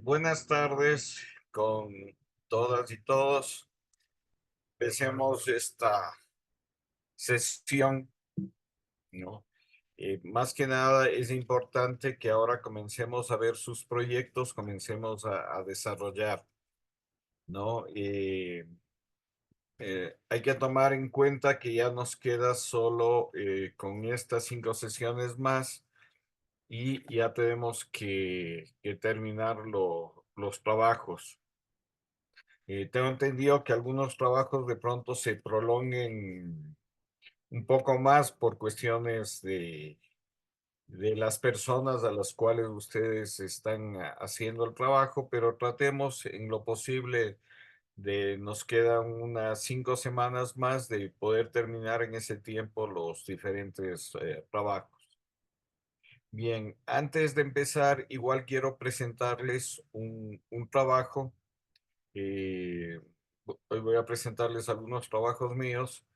Buenas tardes con todas y todos. Empecemos esta sesión, ¿no? Más que nada es importante que ahora comencemos a ver sus proyectos, comencemos a desarrollar, ¿no? Hay que tomar en cuenta que ya nos queda solo con estas 5 sesiones más y ya tenemos que terminar los trabajos. Tengo entendido que algunos trabajos de pronto se prolonguen un poco más por cuestiones de las personas a las cuales ustedes están haciendo el trabajo, pero tratemos en lo posible nos quedan unas 5 semanas más de poder terminar en ese tiempo los diferentes trabajos. Bien, antes de empezar, igual quiero presentarles un trabajo. Eh, Hoy voy a presentarles algunos trabajos míos.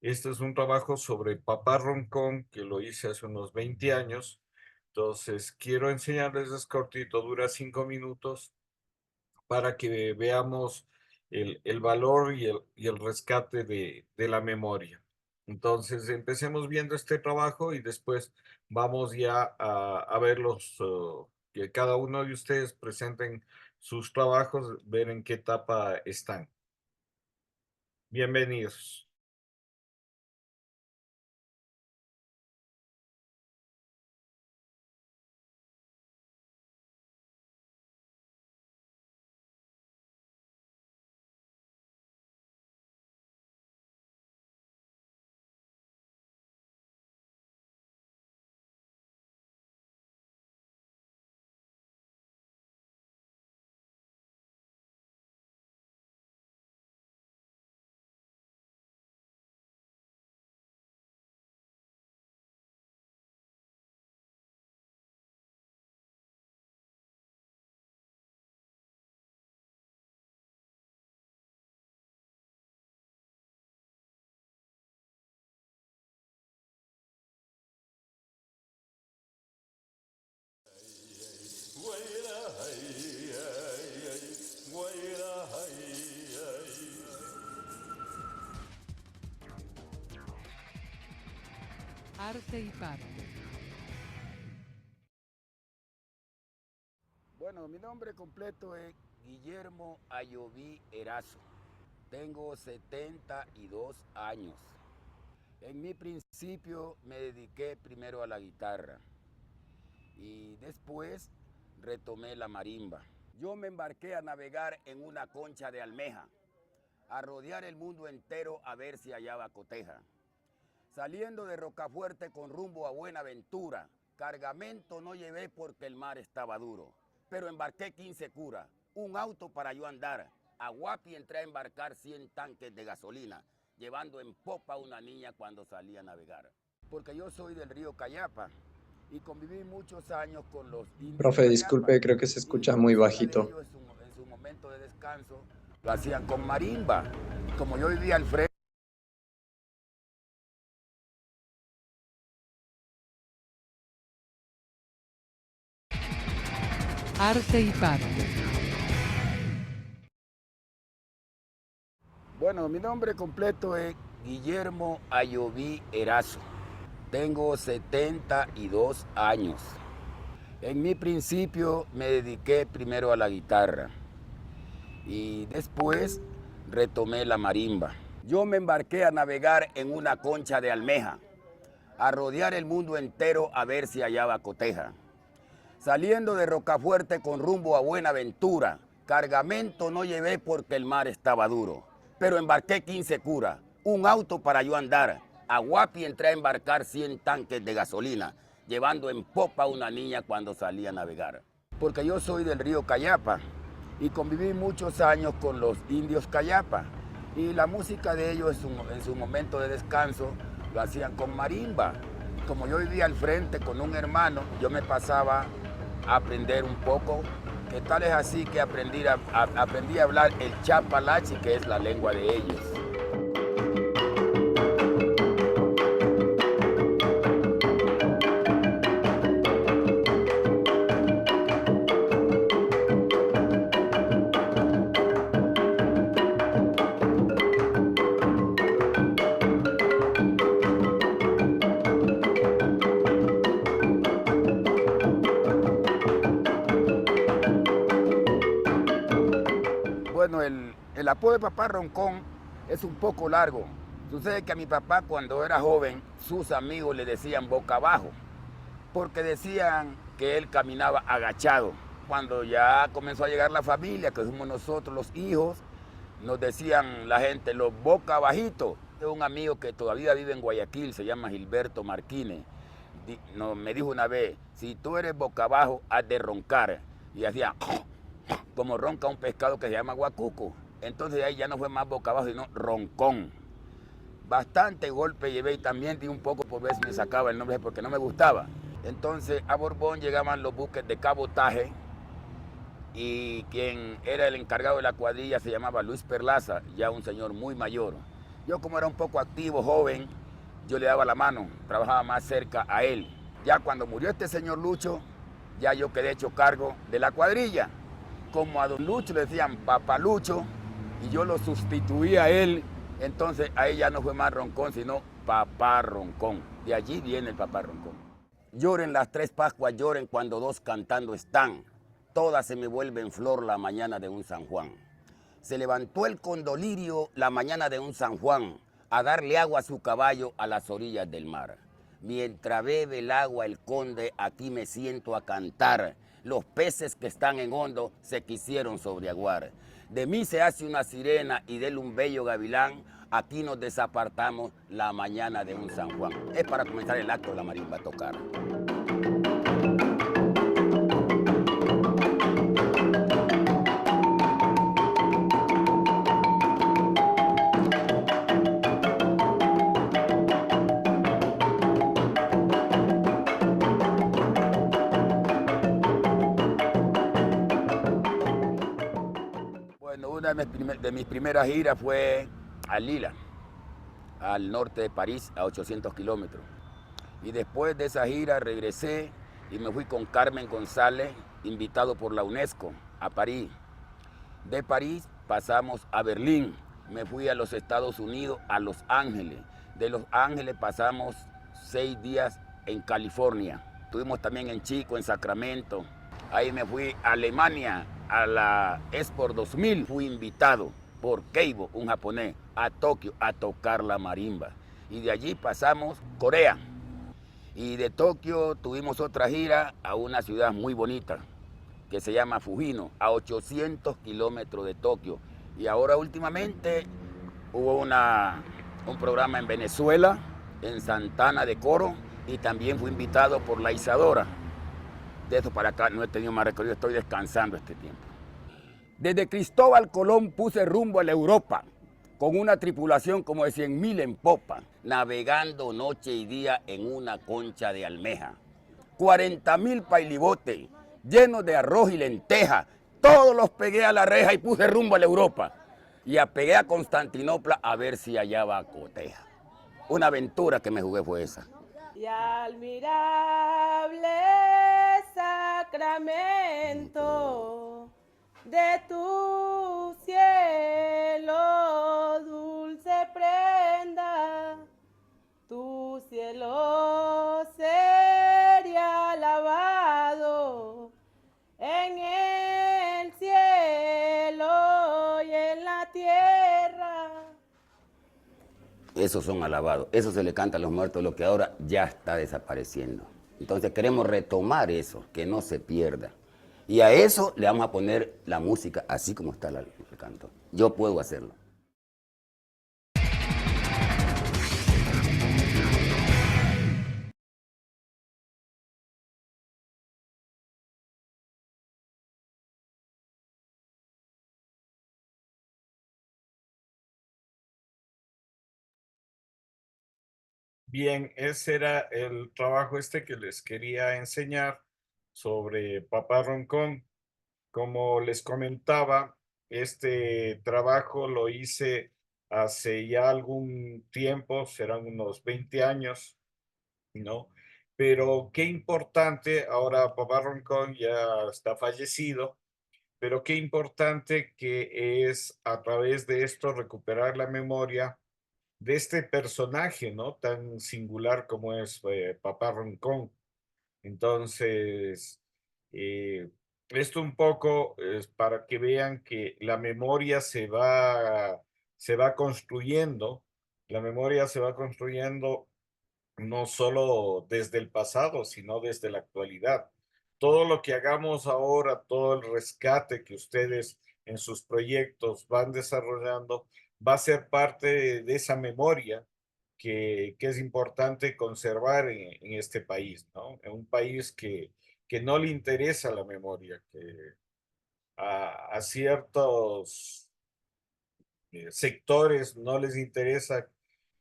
Este es un trabajo sobre Papá Roncón que lo hice hace unos 20 años. Entonces, quiero enseñarles, es cortito, dura 5 minutos para que veamos el valor y el rescate de la memoria. Entonces, empecemos viendo este trabajo y después vamos ya a ver que cada uno de ustedes presenten sus trabajos, ver en qué etapa están. Bienvenidos. Arte y parte. Bueno, mi nombre completo es Guillermo Ayoví Erazo. Tengo 72 años. En mi principio me dediqué primero a la guitarra y después retomé la marimba. Yo me embarqué a navegar en una concha de almeja, a rodear el mundo entero a ver si hallaba coteja. Saliendo de Rocafuerte con rumbo a Buenaventura, cargamento no llevé porque el mar estaba duro, pero embarqué 15 curas, un auto para yo andar. A Guapi entré a embarcar 100 tanques de gasolina, llevando en popa a una niña cuando salí a navegar. Porque yo soy del río Cayapa y conviví muchos años con los indios Profe, Cayapa. disculpe, creo que se Y escucha la muy música de bajito. ellos en su momento de descanso lo hacían con marimba. Como yo vivía al frente. Arte y parte. Bueno, mi nombre completo es Guillermo Ayoví Erazo. Tengo 72 años. En mi principio me dediqué primero a la guitarra y después retomé la marimba. Yo me embarqué a navegar en una concha de almeja, a rodear el mundo entero a ver si hallaba coteja. Saliendo de Rocafuerte con rumbo a Buenaventura, cargamento no llevé porque el mar estaba duro, pero embarqué 15 curas, un auto para yo andar. A Guapi entré a embarcar 100 tanques de gasolina, llevando en popa a una niña cuando salí a navegar. Porque yo soy del río Cayapa y conviví muchos años con los indios Cayapa. Y la música de ellos en su momento de descanso lo hacían con marimba. Como yo vivía al frente con un hermano, yo me pasaba a aprender un poco. Que tal es así que aprendí a hablar el chapalachi, que es la lengua de ellos. El apodo de Papá Roncón es un poco largo. Sucede que a mi papá cuando era joven, sus amigos le decían boca abajo, porque decían que él caminaba agachado. Cuando ya comenzó a llegar la familia, que somos nosotros los hijos, nos decían la gente, los boca abajitos. Un amigo que todavía vive en Guayaquil, se llama Gilberto Marquines, me dijo una vez, si tú eres boca abajo, has de roncar. Y hacía como ronca un pescado que se llama guacuco. Entonces ahí ya no fue más boca abajo, sino roncón. Bastante golpe llevé y también di un poco por ver si me sacaba el nombre porque no me gustaba. Entonces a Borbón llegaban los buques de cabotaje y quien era el encargado de la cuadrilla se llamaba Luis Perlaza, ya un señor muy mayor. Yo como era un poco activo, joven, yo le daba la mano, trabajaba más cerca a él. Ya cuando murió este señor Lucho, ya yo quedé hecho cargo de la cuadrilla. Como a don Lucho le decían Papá Lucho y yo lo sustituí a él, entonces ahí ya no fue más Roncón, sino Papá Roncón. De allí viene el Papá Roncón. Lloren las tres Pascuas, lloren cuando dos cantando están. Todas se me vuelven flor la mañana de un San Juan. Se levantó el condolirio la mañana de un San Juan a darle agua a su caballo a las orillas del mar. Mientras bebe el agua el conde, aquí me siento a cantar. Los peces que están en hondo se quisieron sobreaguar. De mí se hace una sirena y de él un bello gavilán. Aquí nos desapartamos la mañana de un San Juan. Es para comenzar el acto, la marimba a tocar. Bueno, una de mis primeras giras fue a Lila, al norte de París, a 800 kilómetros. Y después de esa gira regresé y me fui con Carmen González, invitado por la UNESCO, a París. De París pasamos a Berlín, me fui a los Estados Unidos, a Los Ángeles. De Los Ángeles pasamos 6 días en California. Estuvimos también en Chico, en Sacramento. Ahí me fui a Alemania, a la Expo 2000. Fui invitado por Keibo, un japonés, a Tokio a tocar la marimba. Y de allí pasamos Corea. Y de Tokio tuvimos otra gira a una ciudad muy bonita que se llama Fujino, a 800 kilómetros de Tokio. Y ahora últimamente hubo un programa en Venezuela, en Santana de Coro, y también fui invitado por la Isadora. De eso para acá no he tenido más recorrido, estoy descansando este tiempo. Desde Cristóbal Colón puse rumbo a la Europa, con una tripulación como de 100.000 en popa, navegando noche y día en una concha de almeja. 40.000 pailibotes, llenos de arroz y lenteja, todos los pegué a la reja y puse rumbo a la Europa. Y apegué a Constantinopla a ver si hallaba coteja. Una aventura que me jugué fue esa. Y admirable sacramento de tu cielo, dulce prenda, tu cielo sería alabado en el cielo y en la tierra. Esos son alabados, eso se le canta a los muertos, lo que ahora ya está desapareciendo. Entonces queremos retomar eso, que no se pierda. Y a eso le vamos a poner la música así como está el canto. Yo puedo hacerlo. Bien, ese era el trabajo que les quería enseñar sobre Papá Roncón. Como les comentaba, este trabajo lo hice hace ya algún tiempo, serán unos 20 años, ¿no? Pero qué importante, ahora Papá Roncón ya está fallecido, pero qué importante que es a través de esto recuperar la memoria de este personaje, ¿no? Tan singular como es Papá Roncón. Entonces, eh, Esto un poco es para que vean que la memoria se va construyendo, la memoria se va construyendo no solo desde el pasado, sino desde la actualidad. Todo lo que hagamos ahora, todo el rescate que ustedes en sus proyectos van desarrollando, va a ser parte de esa memoria que es importante conservar en este país, ¿no? En un país que no le interesa la memoria, que a ciertos sectores no les interesa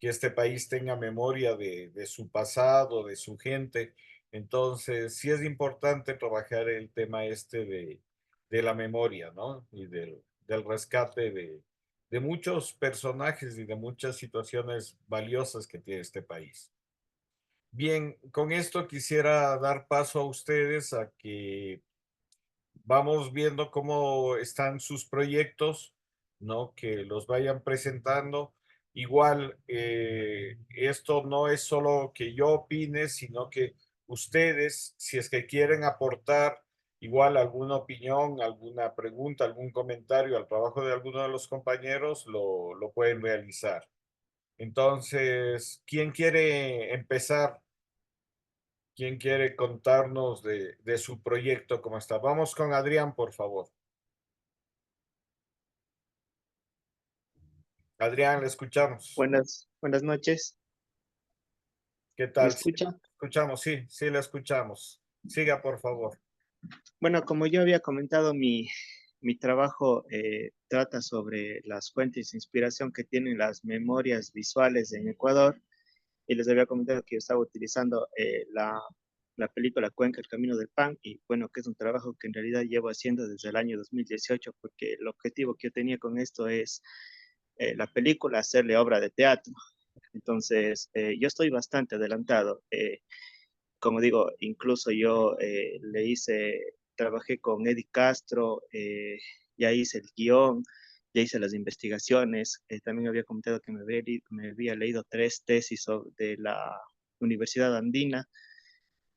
que este país tenga memoria de su pasado, de su gente. Entonces, sí es importante trabajar el tema este de la memoria, ¿no? Y del rescate de muchos personajes y de muchas situaciones valiosas que tiene este país. Bien, con esto quisiera dar paso a ustedes a que vamos viendo cómo están sus proyectos, ¿no? Que los vayan presentando. Igual, esto no es solo que yo opine, sino que ustedes, si es que quieren aportar igual alguna opinión, alguna pregunta, algún comentario al trabajo de alguno de los compañeros, lo pueden realizar. Entonces, ¿quién quiere empezar? ¿Quién quiere contarnos de su proyecto? ¿Cómo está? Vamos con Adrián, por favor. Adrián, le escuchamos. Buenas noches. ¿Qué ¿Me tal? Sí, escucha? escuchamos, sí, sí, le escuchamos. Siga, por favor. Bueno, como yo había comentado, mi trabajo trata sobre las fuentes de inspiración que tienen las memorias visuales en Ecuador y les había comentado que yo estaba utilizando la película Cuenca, El Camino del Pan y bueno, que es un trabajo que en realidad llevo haciendo desde el año 2018 porque el objetivo que yo tenía con esto es la película hacerle obra de teatro. Entonces, yo estoy bastante adelantado. Como digo, incluso yo trabajé con Eddie Castro, ya hice el guión, ya hice las investigaciones, también había comentado que me había leído 3 tesis de la Universidad Andina,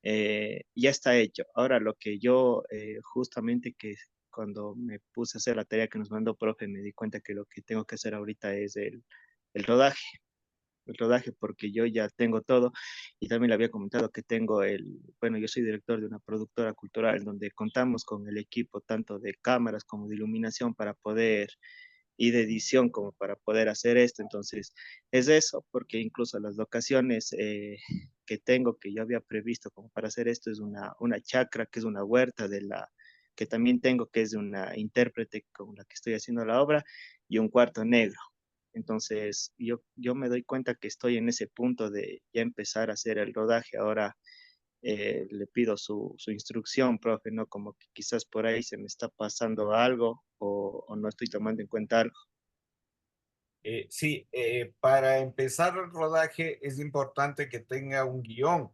ya está hecho. Ahora lo que yo justamente que cuando me puse a hacer la tarea que nos mandó profe, me di cuenta que lo que tengo que hacer ahorita es el rodaje porque yo ya tengo todo y también le había comentado que bueno, yo soy director de una productora cultural donde contamos con el equipo tanto de cámaras como de iluminación para poder y de edición como para poder hacer esto. Entonces, es eso, porque incluso las locaciones que tengo, que yo había previsto como para hacer esto, es una chacra, que es una huerta que también tengo, que es de una intérprete con la que estoy haciendo la obra, y un cuarto negro. Entonces, yo me doy cuenta que estoy en ese punto de ya empezar a hacer el rodaje. Ahora le pido su instrucción, profe, ¿no? Como que quizás por ahí se me está pasando algo o no estoy tomando en cuenta algo. Sí, para empezar el rodaje es importante que tenga un guión,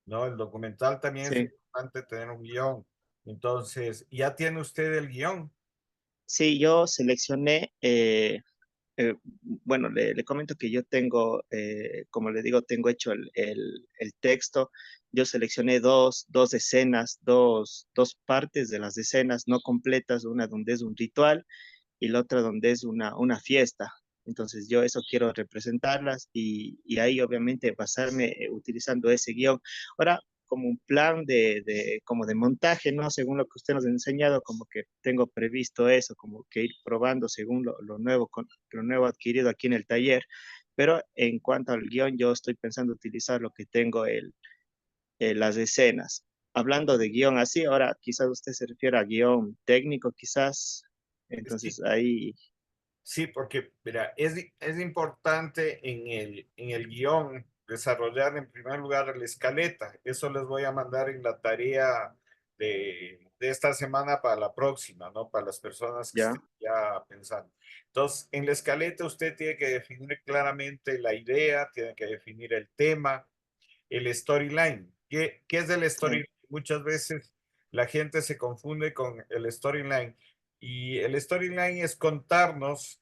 ¿no? El documental también es Sí, importante tener un guión. Entonces, ¿ya tiene usted el guión? sí, yo seleccioné, bueno, le comento que yo tengo, como le digo, tengo hecho el texto. Yo seleccioné dos escenas, dos partes de las escenas no completas, una donde es un ritual y la otra donde es una fiesta. Entonces yo eso quiero representarlas y ahí obviamente basarme utilizando ese guión. Ahora, como un plan como de montaje, ¿no? Según lo que usted nos ha enseñado, como que tengo previsto eso, como que ir probando según lo nuevo adquirido aquí en el taller. Pero en cuanto al guión, yo estoy pensando utilizar lo que tengo, las escenas. Hablando de guión así, ahora quizás usted se refiere a guión técnico, quizás. Sí, Entonces ahí, sí, porque mira, es importante en el guión desarrollar en primer lugar la escaleta. Eso les voy a mandar en la tarea de esta semana para la próxima, ¿no? Para las personas que ya, estén ya pensando. Entonces, en la escaleta usted tiene que definir claramente la idea, tiene que definir el tema, el storyline. ¿Qué es el sí, storyline? Muchas veces la gente se confunde con el storyline y el storyline es contarnos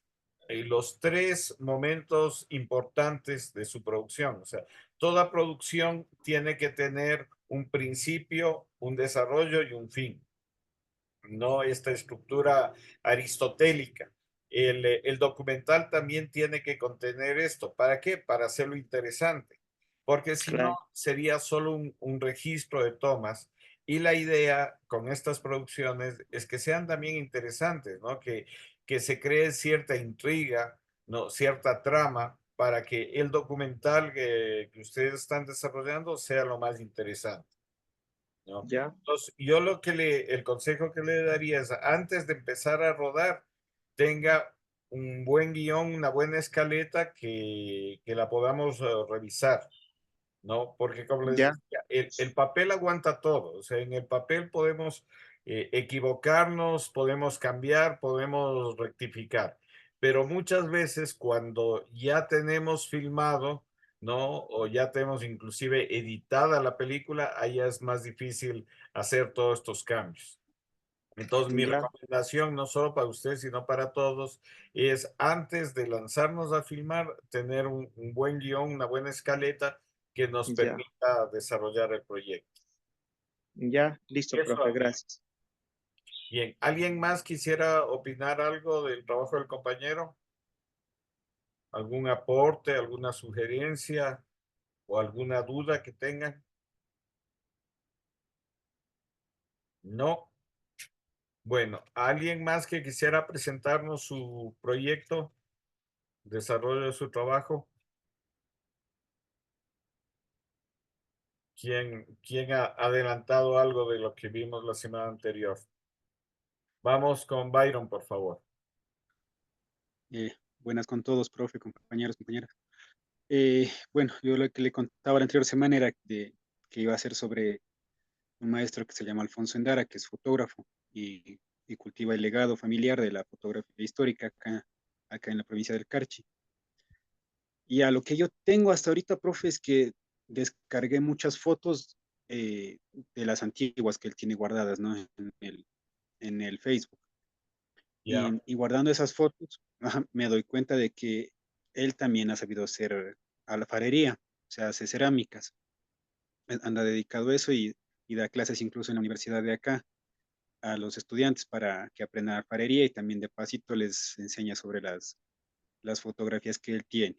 los tres momentos importantes de su producción. O sea, toda producción tiene que tener un principio, un desarrollo y un fin. no esta estructura aristotélica. El documental también tiene que contener esto. ¿Para qué? Para hacerlo interesante. Porque si no, Claro, sería solo un registro de tomas. Y la idea con estas producciones es que sean también interesantes, ¿no? Que se cree cierta intriga, ¿no? Cierta trama para que el documental que ustedes están desarrollando sea lo más interesante. ¿No? ya, Entonces, yo el consejo que le daría es antes de empezar a rodar, tenga un buen guión, una buena escaleta que la podamos revisar, ¿no? Porque como les ya, decía, el papel aguanta todo, o sea, en el papel podemos equivocarnos, podemos cambiar, podemos rectificar, pero muchas veces cuando ya tenemos filmado, ¿no? O ya tenemos inclusive editada la película, ahí ya es más difícil hacer todos estos cambios. Entonces, mi ya, recomendación, no solo para usted, sino para todos, es antes de lanzarnos a filmar, tener un buen guión, una buena escaleta que nos ya, permita desarrollar el proyecto. ya, listo, Eso profe, haría. gracias. Bien, ¿alguien más quisiera opinar algo del trabajo del compañero? ¿Algún aporte, alguna sugerencia o alguna duda que tengan? No. Bueno, ¿alguien más que quisiera presentarnos su proyecto, desarrollo de su trabajo? ¿Quién ha adelantado algo de lo que vimos la semana anterior? Vamos con Byron, por favor. Buenas con todos, profe, compañeros, compañeras. Bueno, yo lo que le contaba la anterior semana era que iba a ser sobre un maestro que se llama Alfonso Endara, que es fotógrafo y cultiva el legado familiar de la fotografía histórica acá en la provincia del Carchi. Y a lo que yo tengo hasta ahorita, profe, es que descargué muchas fotos de las antiguas que él tiene guardadas, ¿no? En el Facebook. Ya. Y guardando esas fotos, me doy cuenta de que él también ha sabido hacer alfarería, o sea, hace cerámicas. Anda dedicado a eso y da clases incluso en la universidad de acá a los estudiantes para que aprendan alfarería y también de pasito les enseña sobre las fotografías que él tiene.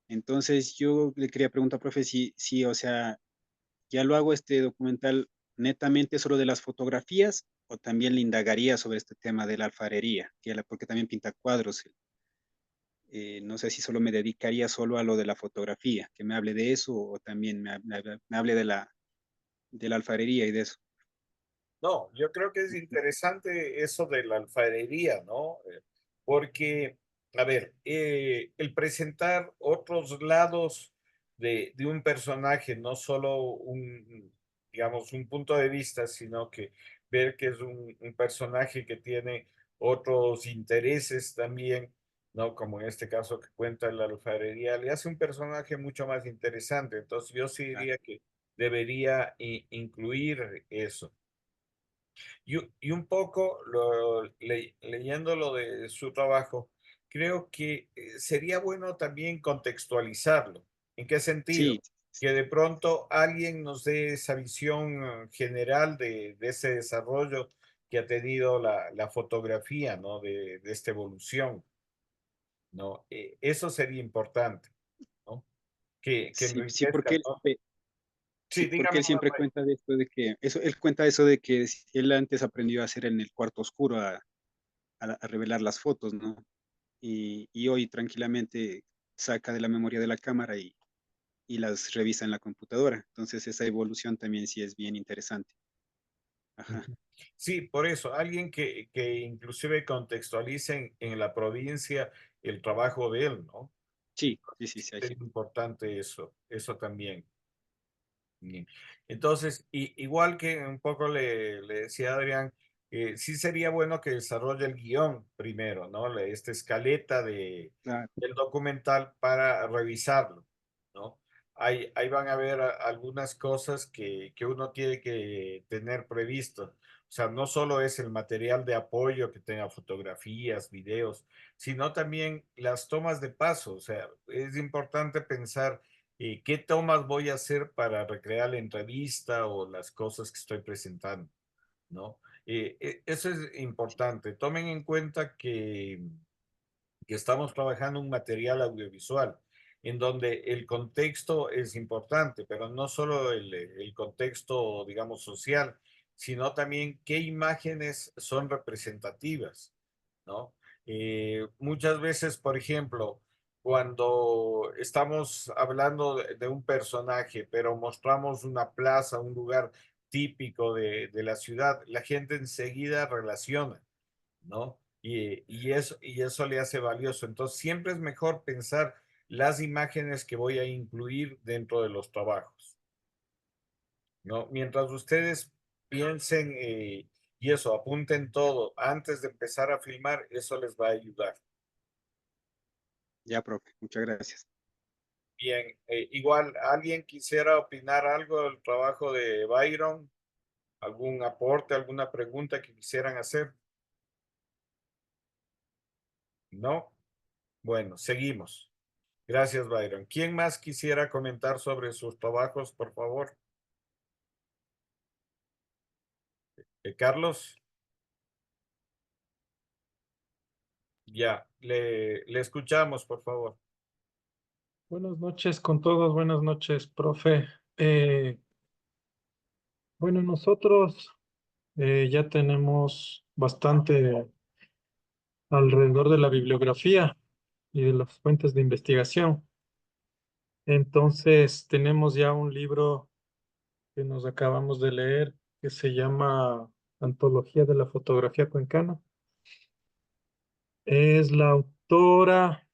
Entonces yo le quería preguntar, profe, si, o sea, ya lo hago este documental netamente solo de las fotografías o también le indagaría sobre este tema de la alfarería, porque también pinta cuadros. No sé si solo me dedicaría solo a lo de la fotografía, que me hable de eso o también me hable de la alfarería y de eso. No, yo creo que es interesante eso de la alfarería, ¿no? Porque, a ver, el presentar otros lados de un personaje, no solo digamos, un punto de vista, sino que ver que es un personaje que tiene otros intereses también, ¿no? Como en este caso que cuenta la alfarería, le hace un personaje mucho más interesante. Entonces, yo sí Ah, diría que debería incluir eso. Y un poco leyendo lo de su trabajo, creo que sería bueno también contextualizarlo. ¿En qué sentido? sí, Que de pronto alguien nos dé esa visión general de ese desarrollo que ha tenido la fotografía, ¿no? De esta evolución, ¿no? Eso sería importante, ¿no? Que sí, sí, enriquezca, ¿no? Sí, sí, porque dígame, él siempre Rafael. cuenta de esto de que, él cuenta eso de que él antes aprendió a hacer en el cuarto oscuro a revelar las fotos, ¿no? Y hoy tranquilamente saca de la memoria de la cámara y las revisa en la computadora. Entonces esa evolución también sí es bien interesante. Ajá. Ujú. Sí, por eso, alguien que inclusive contextualice en la provincia el trabajo de él, ¿no? Sí, sí, sí, sí, hay Es gente. importante eso también. Bien. Entonces, igual que un poco le decía Adrián, sí sería bueno que desarrolle el guión primero, ¿no? Esta escaleta Claro, del documental para revisarlo, ¿no? Ahí van a ver algunas cosas que uno tiene que tener previsto. O sea, no solo es el material de apoyo que tenga fotografías, videos, sino también las tomas de paso. O sea, es importante pensar qué tomas voy a hacer para recrear la entrevista o las cosas que estoy presentando, ¿no? Eso es importante. Tomen en cuenta que estamos trabajando un material audiovisual en donde el contexto es importante, pero no solo el contexto, digamos, social, sino también qué imágenes son representativas, ¿no? Muchas veces, por ejemplo, cuando estamos hablando de un personaje, pero mostramos una plaza, un lugar típico de la ciudad, la gente enseguida relaciona, ¿no? Y eso le hace valioso. Entonces, siempre es mejor pensar las imágenes que voy a incluir dentro de los trabajos, ¿no? Mientras ustedes piensen y eso, apunten todo antes de empezar a filmar, eso les va a ayudar. Ya, profe, muchas gracias. Bien, igual, ¿alguien quisiera opinar algo del trabajo de Byron? ¿Algún aporte, alguna pregunta que quisieran hacer? ¿No? Bueno, seguimos. Gracias, Byron. ¿Quién más quisiera comentar sobre sus trabajos, por favor? Carlos, ya, le escuchamos, por favor. Buenas noches con todos, buenas noches, profe. Eh, bueno, nosotros ya tenemos bastante alrededor de la bibliografía y de las fuentes de investigación. Entonces, tenemos ya un libro que nos acabamos de leer que se llama Antología de la Fotografía Cuencana. Es la autora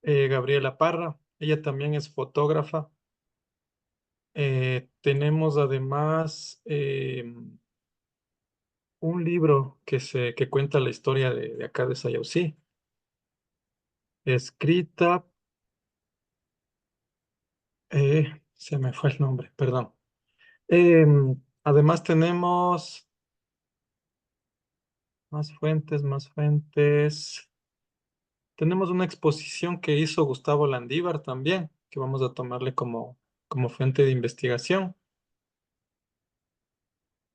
Gabriela Parra. Ella también es fotógrafa. Tenemos además un libro que cuenta la historia de acá de Sayausí, escrita, se me fue el nombre, perdón. Además tenemos más fuentes, más fuentes. Tenemos una exposición que hizo Gustavo Landívar también, que vamos a tomarle como fuente de investigación.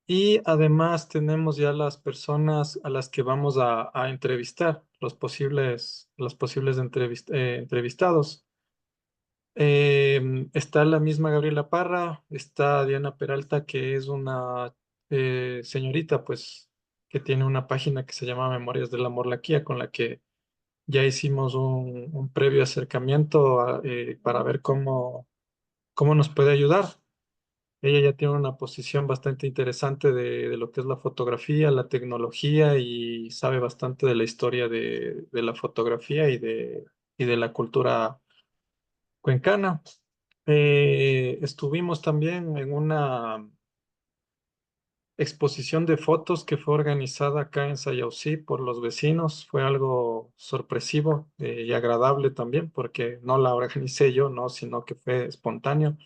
Y además tenemos ya las personas a las que vamos a entrevistar, los posibles entrevistados. Está la misma Gabriela Parra, está Diana Peralta, que es una señorita, pues, que tiene una página que se llama Memorias del Amor Laquía, con la que ya hicimos un previo acercamiento para ver cómo nos puede ayudar. Ella ya tiene una posición bastante interesante de lo que es la fotografía, la tecnología y sabe bastante de la historia de la fotografía y de la cultura cuencana. Estuvimos también en una exposición de fotos que fue organizada acá en Sayausí por los vecinos. Fue algo sorpresivo y agradable también porque no la organicé yo, no, sino que fue espontáneo,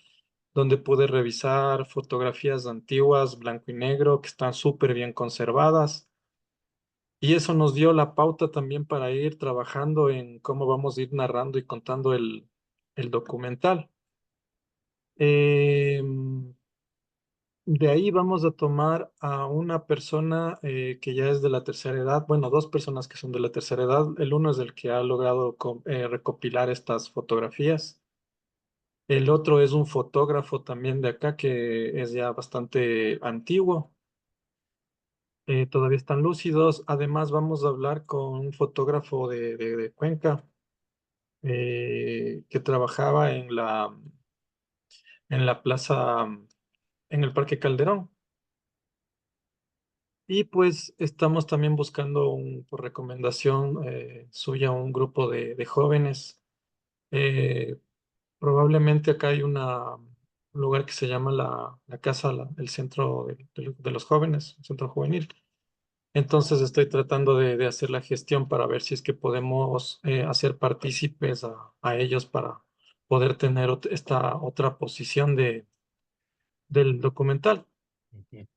donde pude revisar fotografías antiguas, blanco y negro, que están súper bien conservadas. Y eso nos dio la pauta también para ir trabajando en cómo vamos a ir narrando y contando el documental. De ahí vamos a tomar a una persona que ya es de la tercera edad, bueno, dos personas que son de la tercera edad. El uno es el que ha logrado recopilar estas fotografías. El otro es un fotógrafo también de acá que es ya bastante antiguo. Todavía están lúcidos. Además, vamos a hablar con un fotógrafo de Cuenca que trabajaba en la plaza, en el Parque Calderón. Y pues estamos también buscando, por recomendación suya, un grupo de jóvenes. Eh, Probablemente acá hay un lugar que se llama la casa, el centro de los jóvenes, el centro juvenil. Entonces estoy tratando de hacer la gestión para ver si es que podemos hacer partícipes a ellos para poder tener esta otra posición del documental. Ujú.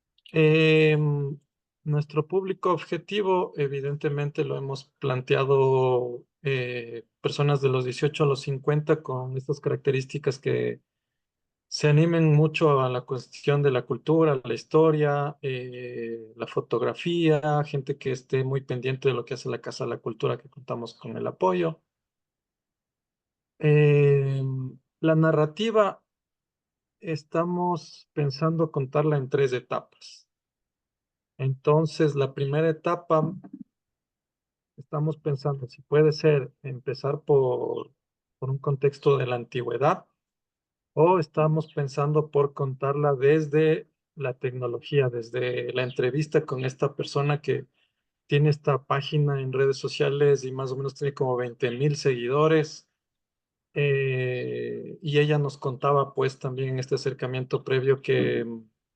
Nuestro público objetivo, evidentemente, lo hemos planteado personas de los 18 a los 50 con estas características que se animen mucho a la cuestión de la cultura, la historia, la fotografía, gente que esté muy pendiente de lo que hace la Casa de la Cultura, que contamos con el apoyo. Eh, la narrativa, estamos pensando contarla en 3 etapas. Entonces, la primera etapa, estamos pensando si puede ser empezar por un contexto de la antigüedad o estamos pensando por contarla desde la tecnología, desde la entrevista con esta persona que tiene esta página en redes sociales y más o menos tiene como 20.000 seguidores. Y ella nos contaba pues también en este acercamiento previo que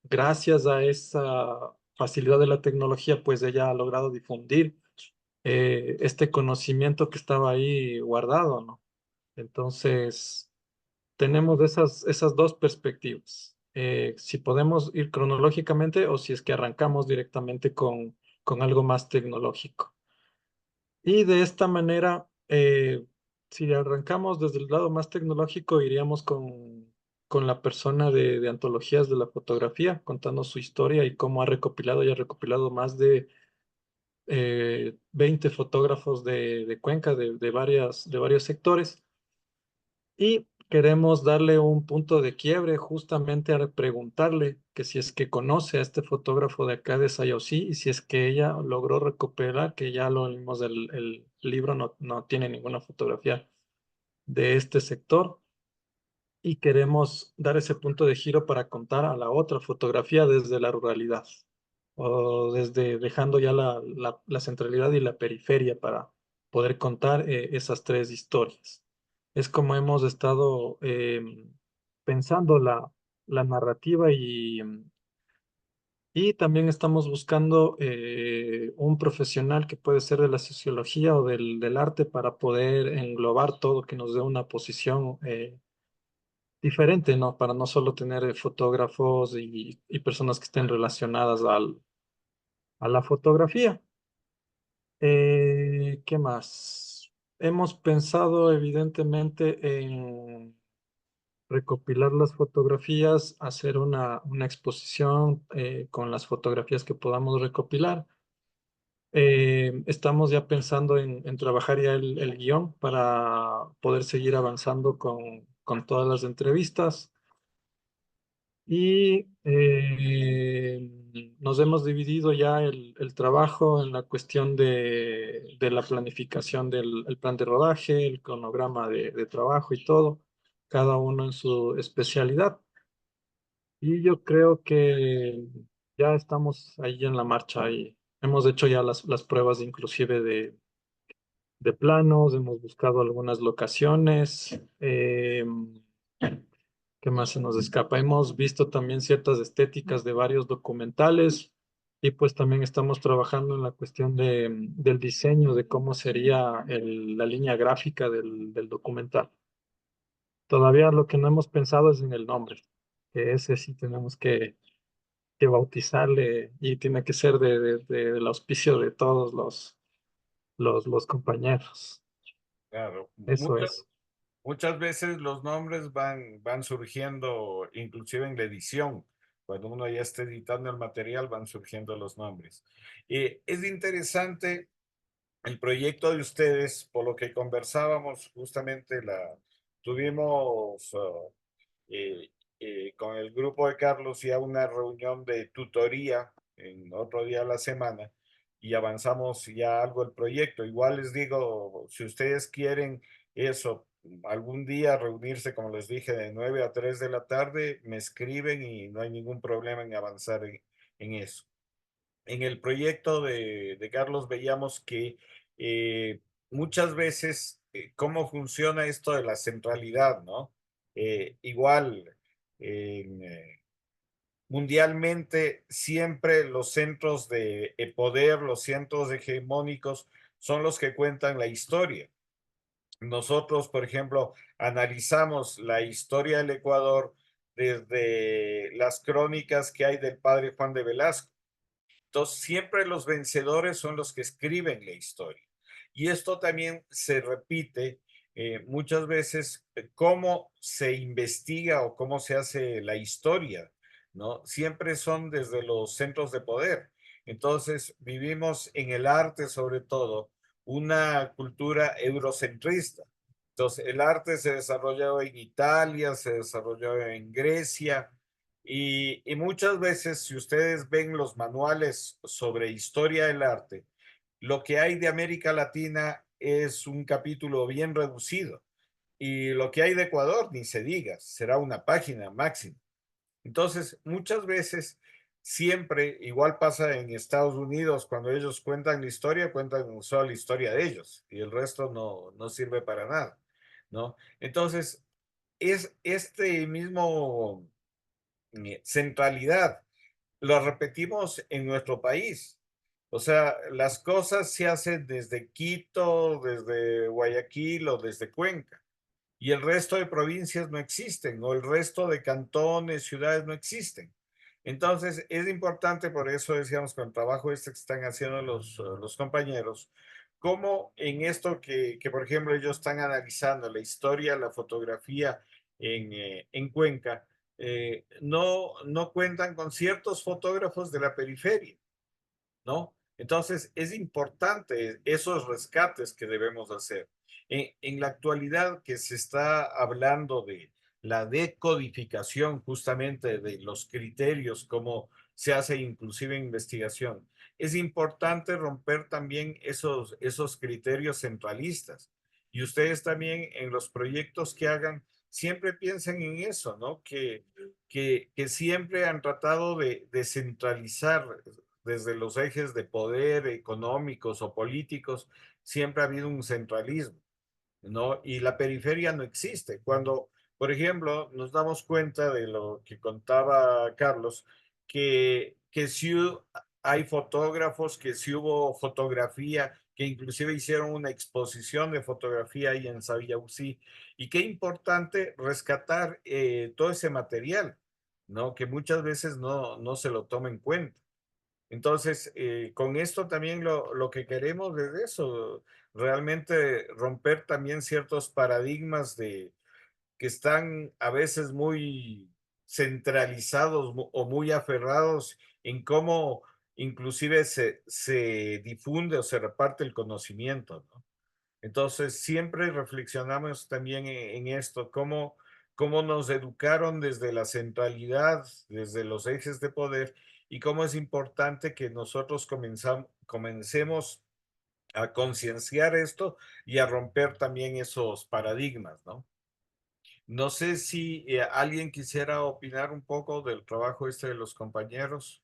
gracias a esa facilidad de la tecnología pues ella ha logrado difundir este conocimiento que estaba ahí guardado, ¿no? Entonces, tenemos esas 2 perspectivas. Si podemos ir cronológicamente o si es que arrancamos directamente con algo más tecnológico. Y de esta manera, si arrancamos desde el lado más tecnológico, iríamos con la persona de antologías de la fotografía, contando su historia y cómo y ha recopilado más de 20 fotógrafos de Cuenca, de varios sectores. Y queremos darle un punto de quiebre justamente al preguntarle que si es que conoce a este fotógrafo de acá de Sayosí y si es que ella logró recuperar, que ya lo vimos, el libro no tiene ninguna fotografía de este sector. Y queremos dar ese punto de giro para contar a la otra fotografía desde la ruralidad o desde dejando ya la centralidad y la periferia para poder contar esas 3 historias. Es como hemos estado pensando la narrativa y también estamos buscando un profesional que puede ser de la sociología o del arte para poder englobar todo, que nos dé una posición diferente, ¿no? Para no solo tener fotógrafos y personas que estén relacionadas a la fotografía. ¿Qué más? Hemos pensado evidentemente en recopilar las fotografías, hacer una exposición con las fotografías que podamos recopilar. Estamos ya pensando en trabajar ya el guión para poder seguir avanzando con todas las entrevistas. Y nos hemos dividido ya el trabajo en la cuestión de la planificación del el plan de rodaje, el cronograma de trabajo y todo, cada uno en su especialidad. Y yo creo que ya estamos ahí en la marcha y hemos hecho ya las pruebas inclusive de planos, hemos buscado algunas locaciones. ¿Qué más se nos escapa? Hemos visto también ciertas estéticas de varios documentales y pues también estamos trabajando en la cuestión del diseño, de cómo sería la línea gráfica del documental. Todavía lo que no hemos pensado es en el nombre, que ese sí tenemos que bautizarle y tiene que ser del auspicio de todos los compañeros. Claro, Eso es. muchas veces los nombres van surgiendo, inclusive en la edición. Cuando uno ya está editando el material, van surgiendo los nombres. Es interesante el proyecto de ustedes, por lo que conversábamos, justamente tuvimos con el grupo de Carlos ya una reunión de tutoría en otro día de la semana y avanzamos ya algo el proyecto. Igual les digo, si ustedes quieren eso, algún día reunirse, como les dije, de 9 a 3 de la tarde, me escriben y no hay ningún problema en avanzar en eso. En el proyecto de Carlos veíamos que muchas veces cómo funciona esto de la centralidad, ¿no? Igual, en, mundialmente siempre los centros de poder, los centros hegemónicos son los que cuentan la historia. Nosotros, por ejemplo, analizamos la historia del Ecuador desde las crónicas que hay del padre Juan de Velasco. Entonces, siempre los vencedores son los que escriben la historia. Y esto también se repite muchas veces cómo se investiga o cómo se hace la historia, ¿no? Siempre son desde los centros de poder. Entonces, vivimos en el arte, sobre todo, una cultura eurocentrista. Entonces, el arte se desarrolló en Italia, se desarrolló en Grecia, y muchas veces, si ustedes ven los manuales sobre historia del arte, lo que hay de América Latina es un capítulo bien reducido. Y lo que hay de Ecuador, ni se diga, será una página máxima. Entonces, muchas veces, siempre, igual pasa en Estados Unidos, cuando ellos cuentan la historia, cuentan solo la historia de ellos y el resto no sirve para nada, ¿no? Entonces, es este mismo centralidad lo repetimos en nuestro país. O sea, las cosas se hacen desde Quito, desde Guayaquil o desde Cuenca. Y el resto de provincias no existen, o el resto de cantones, ciudades no existen. Entonces, es importante, por eso decíamos con el trabajo este que están haciendo los compañeros, como en esto por ejemplo, ellos están analizando la historia, la fotografía en Cuenca, no cuentan con ciertos fotógrafos de la periferia, ¿no? Entonces, es importante esos rescates que debemos hacer. En la actualidad que se está hablando de la decodificación justamente de los criterios, como se hace inclusive en investigación, es importante romper también esos criterios centralistas. Y ustedes también en los proyectos que hagan, siempre piensen en eso, ¿no? Que siempre han tratado de descentralizar desde los ejes de poder económicos o políticos, siempre ha habido un centralismo, ¿no? Y la periferia no existe. Cuando, por ejemplo, nos damos cuenta de lo que contaba Carlos, que sí hay fotógrafos, que sí hubo fotografía, que inclusive hicieron una exposición de fotografía ahí en Sabiausí, y qué importante rescatar todo ese material, ¿no? Que muchas veces no se lo toma en cuenta. Entonces, con esto también lo que queremos es eso, realmente romper también ciertos paradigmas que están a veces muy centralizados o muy aferrados en cómo inclusive se difunde o se reparte el conocimiento, ¿no? Entonces, siempre reflexionamos también en esto, cómo nos educaron desde la centralidad, desde los ejes de poder, y cómo es importante que nosotros comencemos a concienciar esto y a romper también esos paradigmas, ¿no? No sé si alguien quisiera opinar un poco del trabajo este de los compañeros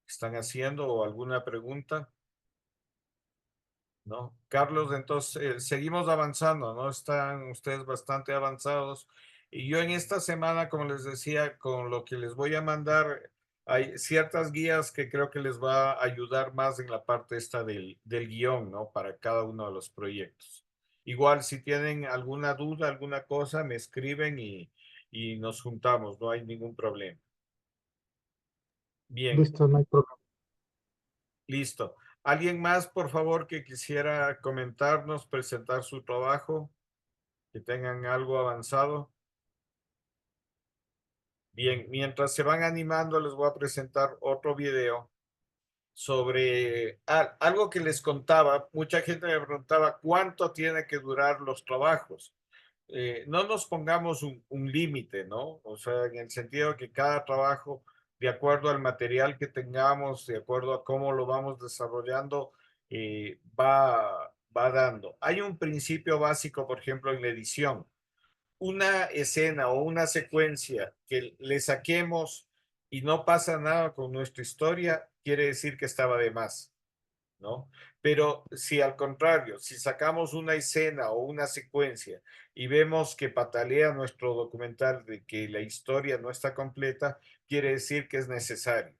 que están haciendo o alguna pregunta. ¿No? Carlos, entonces seguimos avanzando, ¿no? Están ustedes bastante avanzados. Y yo en esta semana, como les decía, con lo que les voy a mandar, hay ciertas guías que creo que les va a ayudar más en la parte esta del guión, ¿no? Para cada uno de los proyectos. Igual, si tienen alguna duda, alguna cosa, me escriben y nos juntamos, no hay ningún problema. Bien, Listo, no hay problema. listo. ¿Alguien más, por favor, que quisiera comentarnos, presentar su trabajo, que tengan algo avanzado? Bien, mientras se van animando, les voy a presentar otro video sobre algo que les contaba. Mucha gente me preguntaba cuánto tiene que durar los trabajos. No nos pongamos un límite, ¿no? O sea, en el sentido de que cada trabajo, de acuerdo al material que tengamos, de acuerdo a cómo lo vamos desarrollando, va dando. Hay un principio básico, por ejemplo, en la edición. Una escena o una secuencia que le saquemos y no pasa nada con nuestra historia, quiere decir que estaba de más, ¿no? Pero si al contrario, si sacamos una escena o una secuencia y vemos que patalea nuestro documental de que la historia no está completa, quiere decir que es necesario.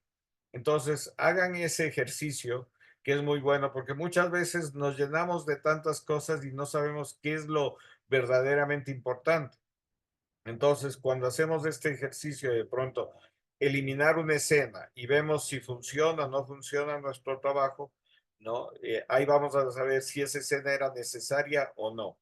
Entonces, hagan ese ejercicio que es muy bueno porque muchas veces nos llenamos de tantas cosas y no sabemos qué es lo verdaderamente importante. Entonces, cuando hacemos este ejercicio de pronto eliminar una escena y vemos si funciona o no funciona nuestro trabajo, ¿no? Ahí vamos a saber si esa escena era necesaria o no.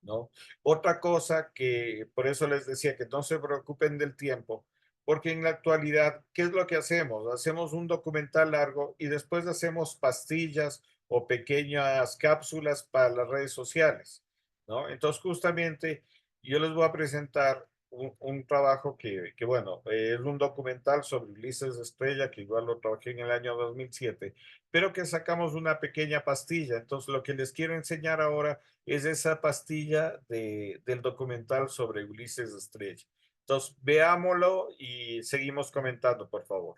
¿no? Otra cosa que por eso les decía que no se preocupen del tiempo, porque en la actualidad, ¿qué es lo que hacemos? Hacemos un documental largo y después hacemos pastillas o pequeñas cápsulas para las redes sociales, ¿no? Entonces, justamente yo les voy a presentar un trabajo bueno, es un documental sobre Ulises Estrella, que igual lo trabajé en el año 2007, pero que sacamos una pequeña pastilla. Entonces, lo que les quiero enseñar ahora es esa pastilla del documental sobre Ulises Estrella. Entonces, veámoslo y seguimos comentando, por favor.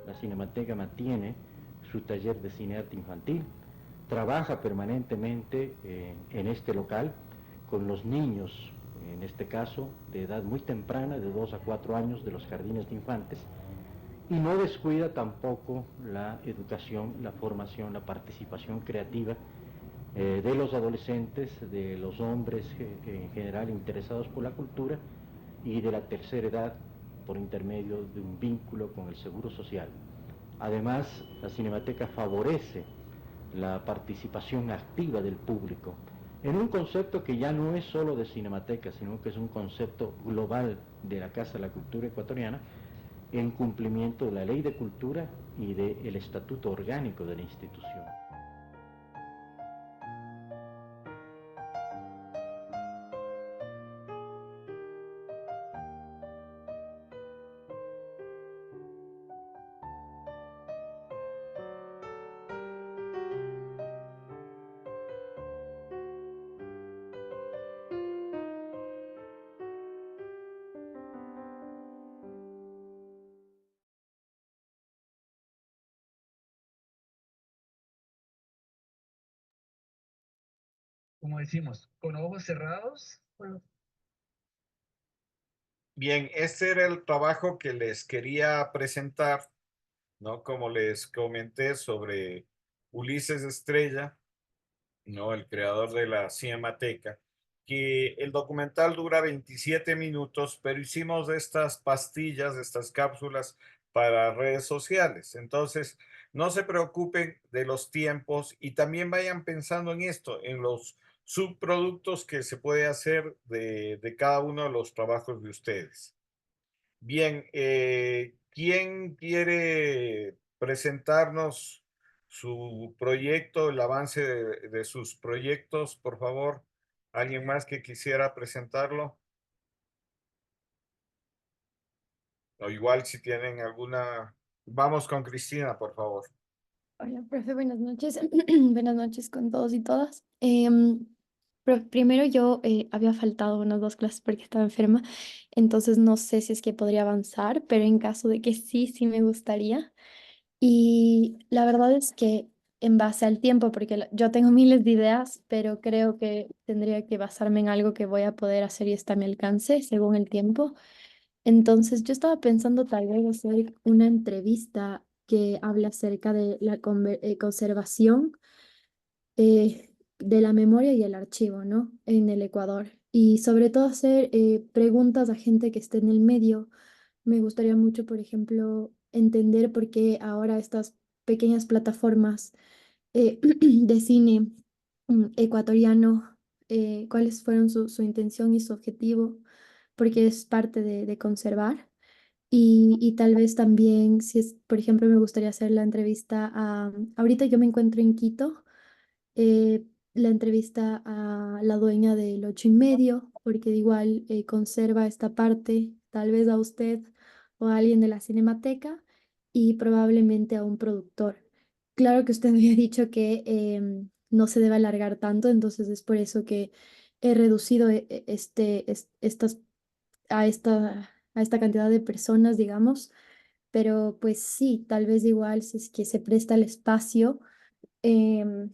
La Cinemateca mantiene su taller de cinearte infantil, trabaja permanentemente en este local con los niños, en este caso de edad muy temprana, de 2 a 4 años, de los jardines de infantes, y no descuida tampoco la educación, la formación, la participación creativa de los adolescentes, de los hombres en general interesados por la cultura y de la tercera edad por intermedio de un vínculo con el Seguro Social. Además, la Cinemateca favorece la participación activa del público en un concepto que ya no es solo de Cinemateca, sino que es un concepto global de la Casa de la Cultura Ecuatoriana, en cumplimiento de la Ley de Cultura y del Estatuto Orgánico de la institución. Como decimos, con ojos cerrados. Bien, este era el trabajo que les quería presentar, ¿no? Como les comenté sobre Ulises Estrella, ¿no? El creador de la Cinemateca, que el documental dura 27 minutos, pero hicimos estas pastillas, estas cápsulas para redes sociales. Entonces, no se preocupen de los tiempos y también vayan pensando en esto, en los subproductos que se puede hacer de cada uno de los trabajos de ustedes. Bien, ¿quién quiere presentarnos su proyecto, el avance de sus proyectos, por favor? ¿Alguien más que quisiera presentarlo? O igual si tienen alguna... Vamos con Cristina, por favor. Hola, profe, buenas noches. Buenas noches con todos y todas. Primero yo había faltado unas 2 clases porque estaba enferma, entonces no sé si es que podría avanzar, pero en caso de que sí, sí me gustaría. Y la verdad es que en base al tiempo, porque yo tengo miles de ideas, pero creo que tendría que basarme en algo que voy a poder hacer y está a mi alcance según el tiempo. Entonces, yo estaba pensando tal vez hacer una entrevista que hable acerca de la conservación de la memoria y el archivo, ¿no? En el Ecuador. Y sobre todo hacer preguntas a gente que esté en el medio. Me gustaría mucho, por ejemplo, entender por qué ahora estas pequeñas plataformas de cine ecuatoriano, cuáles fueron su intención y su objetivo, porque es parte de conservar. Y tal vez también, si es, por ejemplo, me gustaría hacer la entrevista a, ahorita yo me encuentro en Quito, eh, la entrevista a la dueña del 8 y medio, porque igual conserva esta parte, tal vez a usted o a alguien de la Cinemateca y probablemente a un productor. Claro que usted había dicho que no se debe alargar tanto, entonces es por eso que he reducido estas, a esta cantidad de personas, digamos, pero pues sí, tal vez igual si es que se presta el espacio, em,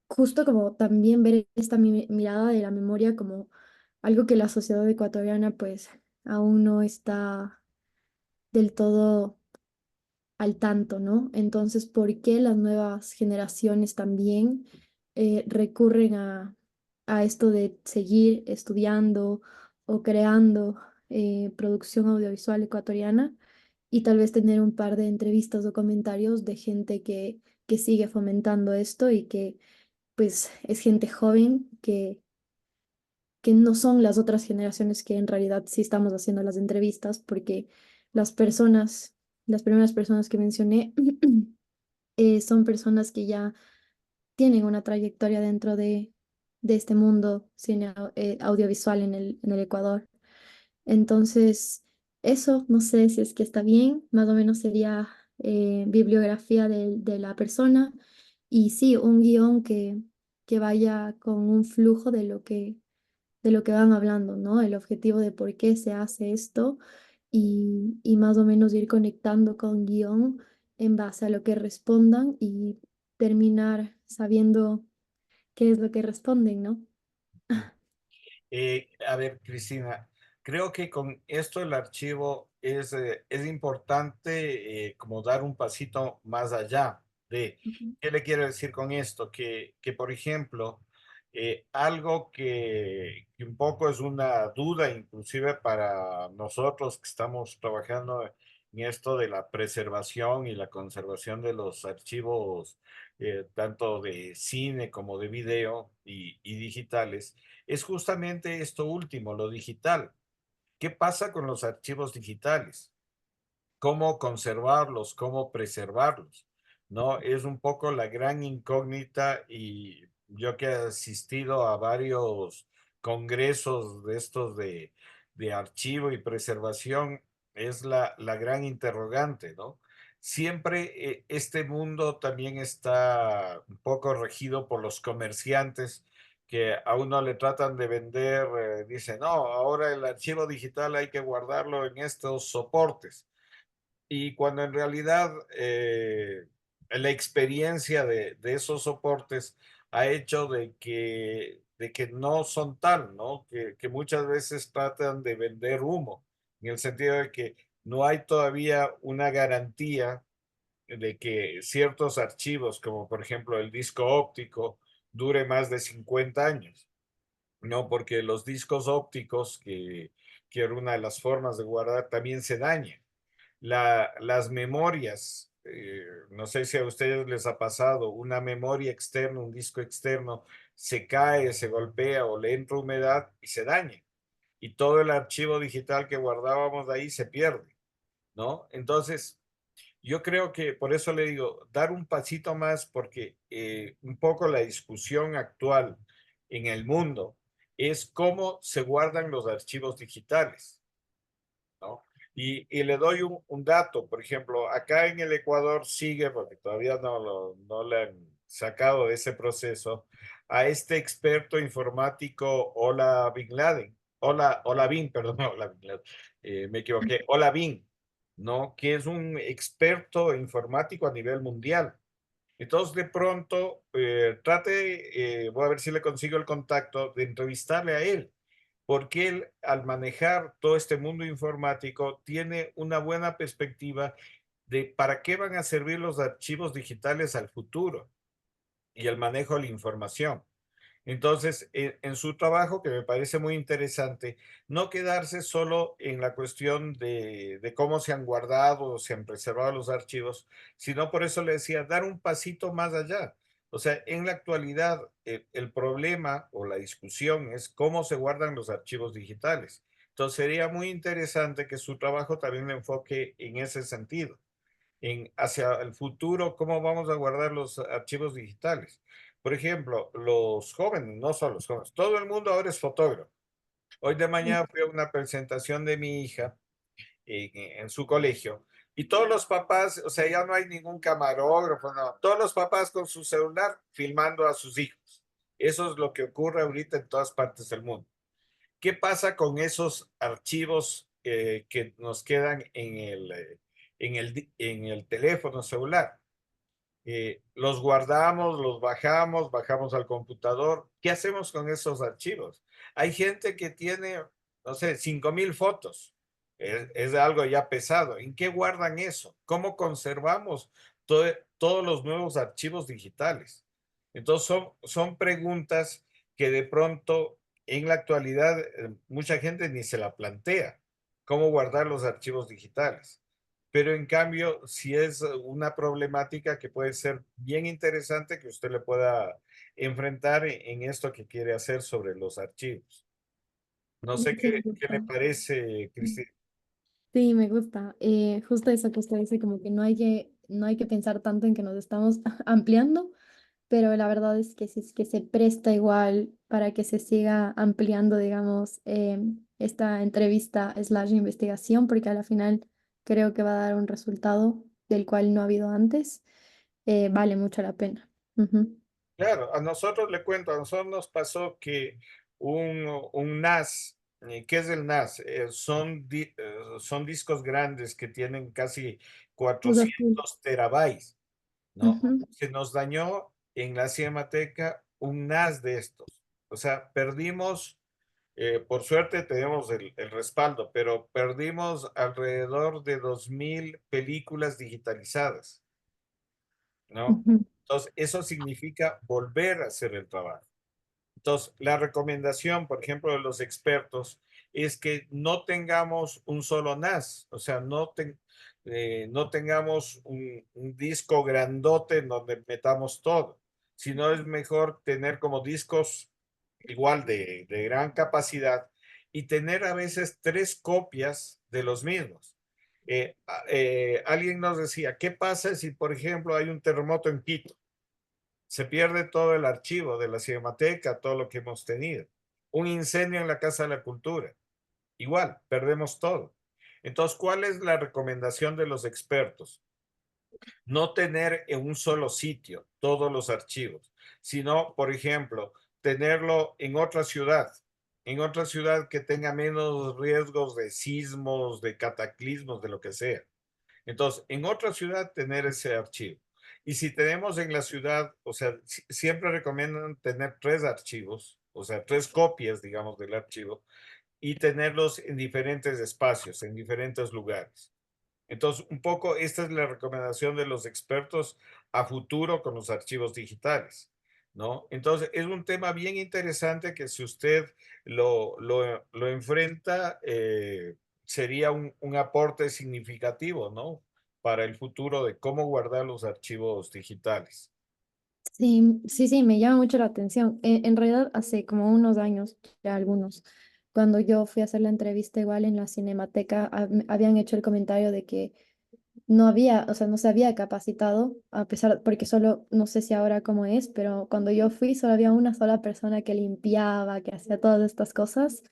justo como también ver esta mirada de la memoria como algo que la sociedad ecuatoriana pues aún no está del todo al tanto, ¿no? Entonces, ¿por qué las nuevas generaciones también recurren a esto de seguir estudiando o creando producción audiovisual ecuatoriana? Y tal vez tener un par de entrevistas o comentarios de gente que sigue fomentando esto y que pues es gente joven que no son las otras generaciones que en realidad sí estamos haciendo las entrevistas, porque las personas, las primeras personas que mencioné, son personas que ya tienen una trayectoria dentro de este mundo audiovisual en el Ecuador. Entonces, eso no sé si es que está bien, más o menos sería bibliografía de la persona y sí, un guión que vaya con un flujo de lo que van hablando, ¿no? El objetivo de por qué se hace esto y más o menos ir conectando con guión en base a lo que respondan y terminar sabiendo qué es lo que responden, ¿no? A ver, Cristina, creo que con esto el archivo es importante como dar un pasito más allá de, Ujú. ¿qué le quiero decir con esto? Que por ejemplo, algo que un poco es una duda inclusive para nosotros que estamos trabajando en esto de la preservación y la conservación de los archivos, tanto de cine como de video y digitales es justamente esto último, lo digital. ¿Qué pasa con los archivos digitales? ¿Cómo conservarlos? ¿Cómo preservarlos? ¿No? Es un poco la gran incógnita y yo que he asistido a varios congresos de estos de archivo y preservación, es la gran interrogante, ¿no? Siempre este mundo también está un poco regido por los comerciantes que a uno le tratan de vender, dicen, no, ahora el archivo digital hay que guardarlo en estos soportes y cuando en realidad la experiencia de esos soportes ha hecho de que no son tal, ¿no? Que muchas veces tratan de vender humo, en el sentido de que no hay todavía una garantía de que ciertos archivos, como por ejemplo el disco óptico, dure más de 50 años, ¿no? Porque los discos ópticos, que era una de las formas de guardar, también se dañan las memorias, no sé si a ustedes les ha pasado, una memoria externa, un disco externo, se cae, se golpea o le entra humedad y se daña. Y todo el archivo digital que guardábamos de ahí se pierde, ¿no? Entonces, yo creo que por eso le digo, dar un pasito más porque un poco la discusión actual en el mundo es cómo se guardan los archivos digitales, ¿no? Y le doy un dato, por ejemplo, acá en el Ecuador sigue, porque todavía no le han sacado de ese proceso, a este experto informático Ola Bin Laden, Ola Bin, perdón, Ola Bin Laden, me equivoqué, Ola Bin, ¿no? Que es un experto informático a nivel mundial. Entonces, de pronto, voy a ver si le consigo el contacto de entrevistarle a él porque él, al manejar todo este mundo informático, tiene una buena perspectiva de para qué van a servir los archivos digitales al futuro y el manejo de la información. Entonces, en su trabajo, que me parece muy interesante, no quedarse solo en la cuestión de cómo se han guardado o se han preservado los archivos, sino por eso le decía, dar un pasito más allá. O sea, en la actualidad, el problema o la discusión es cómo se guardan los archivos digitales. Entonces, sería muy interesante que su trabajo también le enfoque en ese sentido en hacia el futuro, cómo vamos a guardar los archivos digitales. Por ejemplo, los jóvenes, no solo los jóvenes, todo el mundo ahora es fotógrafo. Hoy de mañana fui a una presentación de mi hija en su colegio, Y todos los papás, o sea, ya no hay ningún camarógrafo, no. Todos los papás con su celular filmando a sus hijos. Eso es lo que ocurre ahorita en todas partes del mundo. ¿Qué pasa con esos archivos que nos quedan en el teléfono celular? Los guardamos, los bajamos, bajamos al computador. ¿Qué hacemos con esos archivos? Hay gente que tiene, no sé, 5.000 fotos. Es algo ya pesado. ¿En qué guardan eso? ¿Cómo conservamos todos los nuevos archivos digitales? Entonces son preguntas que de pronto en la actualidad mucha gente ni se la plantea. ¿Cómo guardar los archivos digitales? Pero en cambio, si es una problemática que puede ser bien interesante que usted le pueda enfrentar en esto que quiere hacer sobre los archivos. No sé Sí, me qué le gusta. parece, Cristina. Sí, me gusta. Justo eso que usted dice, como que no hay que pensar tanto en que nos estamos ampliando, pero la verdad es que sí es que se presta igual para que se siga ampliando, digamos, esta entrevista slash investigación, porque a la final creo que va a dar un resultado del cual no ha habido antes. Vale mucho la pena. Ujú. Claro, a nosotros le cuento, a nosotros nos pasó que un NAS, ¿qué es el NAS? Son discos grandes que tienen casi Usa full. 400 terabytes, ¿no? Ujú, Se nos dañó en la Cinemateca un NAS de estos. O sea, perdimos, por suerte tenemos el respaldo, pero perdimos alrededor de 2.000 películas digitalizadas, ¿no? ujú, Entonces, eso significa volver a hacer el trabajo. Entonces, la recomendación, por ejemplo, de los expertos es que no tengamos un solo NAS, o sea, no tengamos un disco grandote en donde metamos todo, sino es mejor tener como discos igual de gran capacidad y tener a veces 3 copias de los mismos. Alguien nos decía, ¿qué pasa si, por ejemplo, hay un terremoto en Quito? Se pierde todo el archivo de la Cinemateca, todo lo que hemos tenido. Un incendio en la Casa de la Cultura, igual, perdemos todo. Entonces, ¿cuál es la recomendación de los expertos? No tener en un solo sitio todos los archivos, sino, por ejemplo, tenerlo en otra ciudad que tenga menos riesgos de sismos, de cataclismos, de lo que sea. Entonces, en otra ciudad tener ese archivo. Y si tenemos en la ciudad, o sea, siempre recomiendan tener 3 archivos, o sea, 3 copias, digamos, del archivo, y tenerlos en diferentes espacios, en diferentes lugares. Entonces, un poco esta es la recomendación de los expertos a futuro con los archivos digitales, ¿no? Entonces, es un tema bien interesante que si usted lo enfrenta, sería un aporte significativo, ¿no? Para el futuro de cómo guardar los archivos digitales. sí, sí, sí, me llama mucho la atención. En realidad, hace como unos años, ya algunos, cuando yo fui a hacer la entrevista igual en la Cinemateca, habían hecho el comentario de que no había, o sea, no se había capacitado, a pesar, porque solo, no sé si ahora cómo es, pero cuando yo fui solo había una sola persona que limpiaba, que hacía todas estas cosas.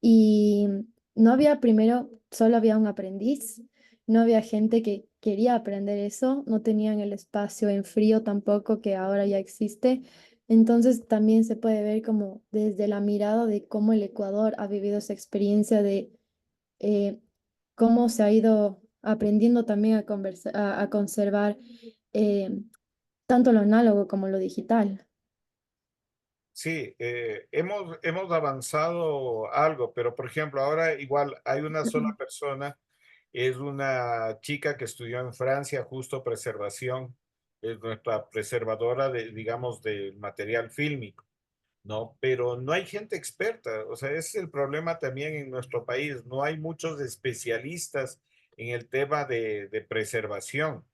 Y no había primero, solo había un aprendiz, no había gente que quería aprender eso, no tenían el espacio en frío tampoco que ahora ya existe. Entonces también se puede ver como desde la mirada de cómo el Ecuador ha vivido esa experiencia de eh, cómo se ha ido aprendiendo también a conservar eh, tanto lo análogo como lo digital. Sí, hemos avanzado algo, pero por ejemplo, ahora igual hay una sola persona, es una chica que estudió en Francia justo preservación, es nuestra preservadora de, digamos, del material fílmico. ¿No? Pero no hay gente experta, o sea, ese es el problema también en nuestro país, no hay muchos especialistas en el tema de preservación.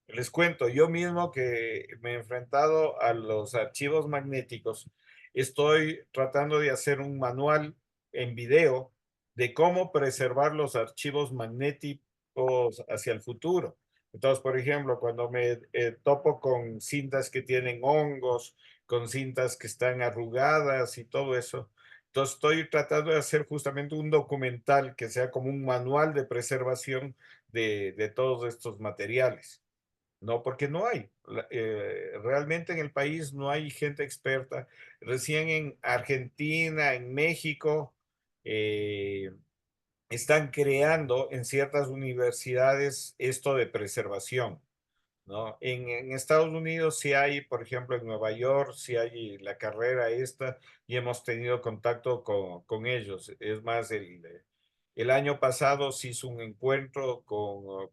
Les cuento, yo mismo que me he enfrentado a los archivos magnéticos, estoy tratando de hacer un manual en video de cómo preservar los archivos magnéticos hacia el futuro. Entonces, por ejemplo, cuando me topo con cintas que tienen hongos, con cintas que están arrugadas y todo eso. Entonces estoy tratando de hacer justamente un documental que sea como un manual de preservación de todos estos materiales. No, porque no hay. Realmente en el país no hay gente experta. Recién en Argentina, en México, eh, están creando en ciertas universidades esto de preservación, ¿no? En Estados Unidos sí hay, por ejemplo, en Nueva York sí hay la carrera esta y hemos tenido contacto con ellos. Es más, el año pasado se hizo un encuentro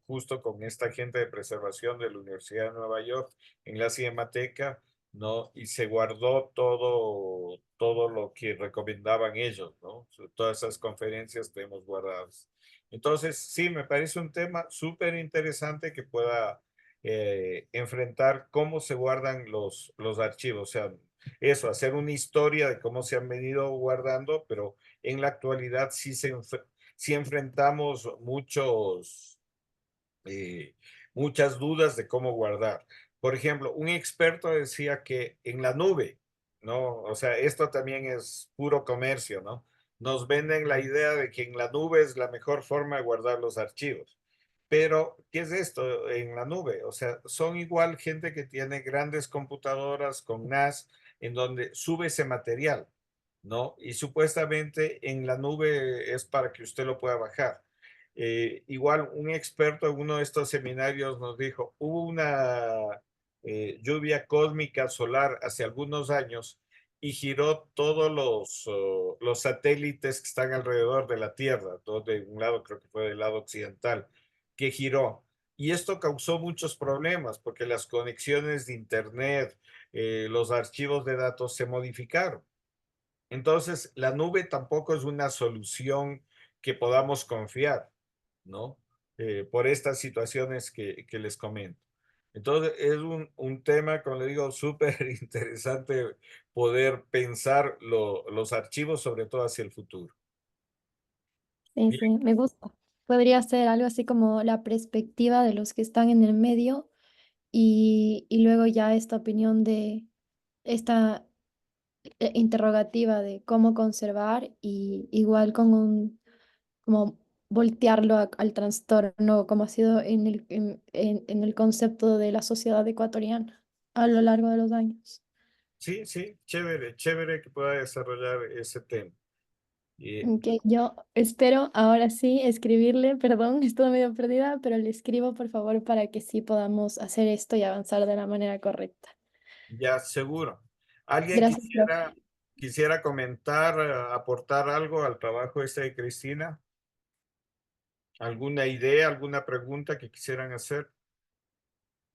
justo con esta gente de preservación de la Universidad de Nueva York en la Cinemateca, ¿no? Y se guardó todo lo que recomendaban ellos, ¿no? Todas esas conferencias tenemos guardadas. Entonces, sí, me parece un tema súper interesante que pueda enfrentar cómo se guardan los archivos, o sea, eso, hacer una historia de cómo se han venido guardando, pero en la actualidad sí enfrentamos muchas dudas de cómo guardar. Por ejemplo, un experto decía que en la nube, ¿no? O sea, esto también es puro comercio, ¿no? Nos venden la idea de que en la nube es la mejor forma de guardar los archivos. Pero, ¿qué es esto en la nube? O sea, son igual gente que tiene grandes computadoras con NAS en donde sube ese material, ¿no? Y supuestamente en la nube es para que usted lo pueda bajar. Igual un experto en uno de estos seminarios nos dijo, hubo una lluvia cósmica solar hace algunos años y giró todos los satélites que están alrededor de la Tierra, todo de un lado, creo que fue del lado occidental, que giró. Y esto causó muchos problemas porque las conexiones de Internet, los archivos de datos se modificaron. Entonces, la nube tampoco es una solución que podamos confiar, ¿no? Por estas situaciones que les comento. Entonces, es un tema, como le digo, súper interesante poder pensar los archivos, sobre todo hacia el futuro. Sí, Bien, sí, me gusta. Podría ser algo así como la perspectiva de los que están en el medio y luego ya esta opinión de esta interrogativa de cómo conservar y igual con como voltearlo al trastorno, como ha sido en el concepto de la sociedad ecuatoriana a lo largo de los años. sí, sí, chévere, chévere que pueda desarrollar ese tema. Y Ok, yo espero ahora sí escribirle, perdón, estoy medio perdida, pero le escribo por favor para que sí podamos hacer esto y avanzar de la manera correcta. ya, seguro. ¿Alguien Gracias, profe. quisiera comentar, aportar algo al trabajo este de Cristina? ¿Alguna idea, alguna pregunta que quisieran hacer?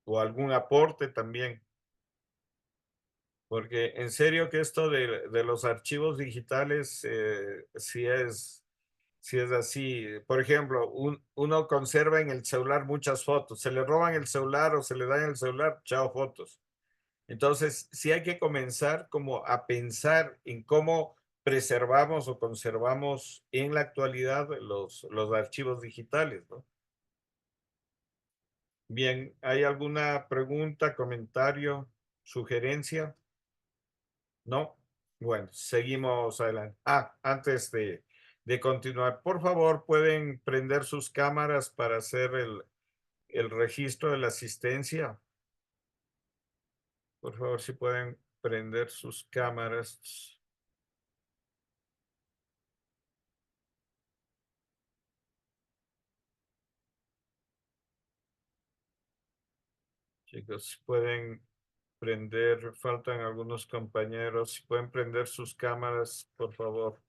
¿O algún aporte también? Porque en serio que esto de los archivos digitales, sí es así. Por ejemplo, uno conserva en el celular muchas fotos. Se le roban el celular o se le dan el celular, chao fotos. Entonces, sí hay que comenzar como a pensar en cómo preservamos o conservamos en la actualidad los archivos digitales, ¿no? Bien, ¿hay alguna pregunta, comentario, sugerencia? ¿No? Bueno, seguimos adelante. Antes de continuar, por favor, pueden prender sus cámaras para hacer el registro de la asistencia. Por favor, si pueden prender sus cámaras. Chicos, si pueden prender, faltan algunos compañeros, si pueden prender sus cámaras, por favor.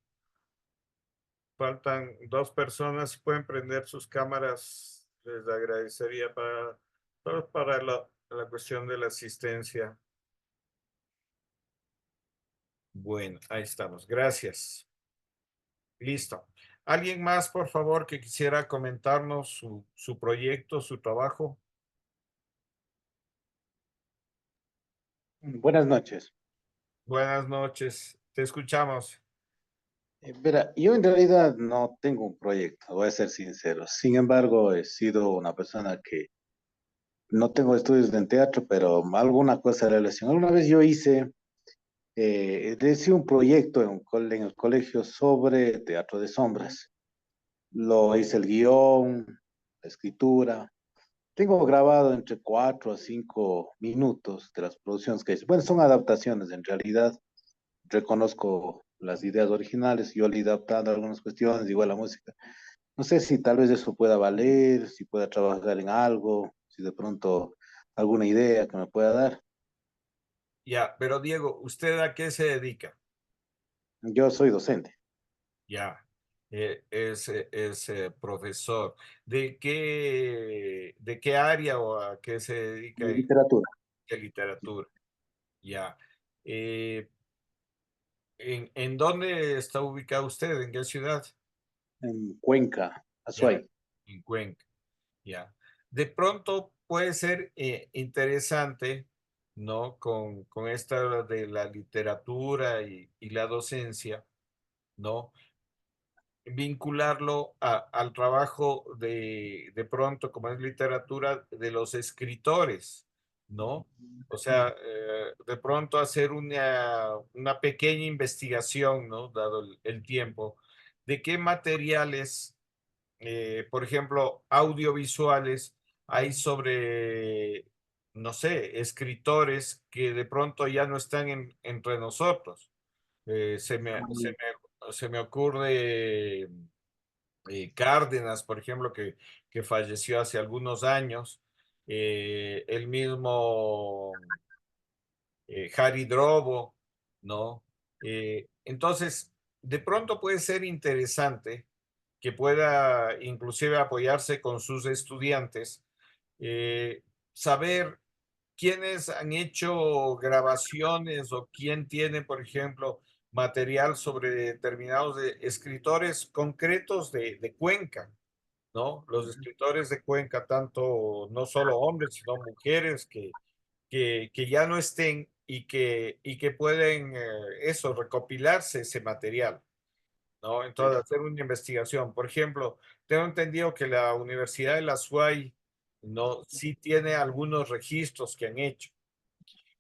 Faltan dos personas, si pueden prender sus cámaras, les agradecería para la cuestión de la asistencia. Bueno, ahí estamos. Gracias. Listo. ¿Alguien más, por favor, que quisiera comentarnos su proyecto, su trabajo? Buenas noches. Buenas noches. Te escuchamos. Verá, yo en realidad no tengo un proyecto, voy a ser sincero. Sin embargo, he sido una persona que no tengo estudios en teatro, pero alguna cosa de relación. Alguna vez yo hice Hice un proyecto en el colegio sobre teatro de sombras. Lo hice el guión, la escritura. Tengo grabado entre 4 a 5 minutos de las producciones que hice. Bueno, son adaptaciones en realidad. Reconozco las ideas originales, yo le he adaptado algunas cuestiones, igual la música. No sé si tal vez eso pueda valer, si pueda trabajar en algo, si de pronto alguna idea que me pueda dar. Ya, pero Diego, ¿usted a qué se dedica? Yo soy docente Ya, es profesor. De qué área o a qué se dedica de literatura en literatura? Ya. Eh, en dónde está ubicado usted? ¿En qué ciudad? en Cuenca, Ya, Azuay. en Cuenca. Ya. De pronto puede ser interesante, ¿no? Con esta de la literatura y la docencia, ¿no? Vincularlo al trabajo de pronto, como es literatura, de los escritores, ¿no? O sea, de pronto hacer una pequeña investigación, ¿no? Dado el tiempo, de qué materiales, por ejemplo, audiovisuales hay sobre, no sé, escritores que de pronto ya no están entre nosotros. Se me ocurre Cárdenas, por ejemplo, que falleció hace algunos años, el mismo Harry Drobo, ¿no? Entonces, de pronto puede ser interesante que pueda inclusive apoyarse con sus estudiantes, eh, saber quiénes han hecho grabaciones o quién tiene, por ejemplo, material sobre determinados escritores concretos de Cuenca, ¿no? Los escritores de Cuenca, tanto no solo hombres, sino mujeres que ya no estén y que pueden, eso, recopilarse ese material, ¿no? Entonces, hacer una investigación. Por ejemplo, tengo entendido que la Universidad de la SUAY, ¿no? Sí tiene algunos registros que han hecho.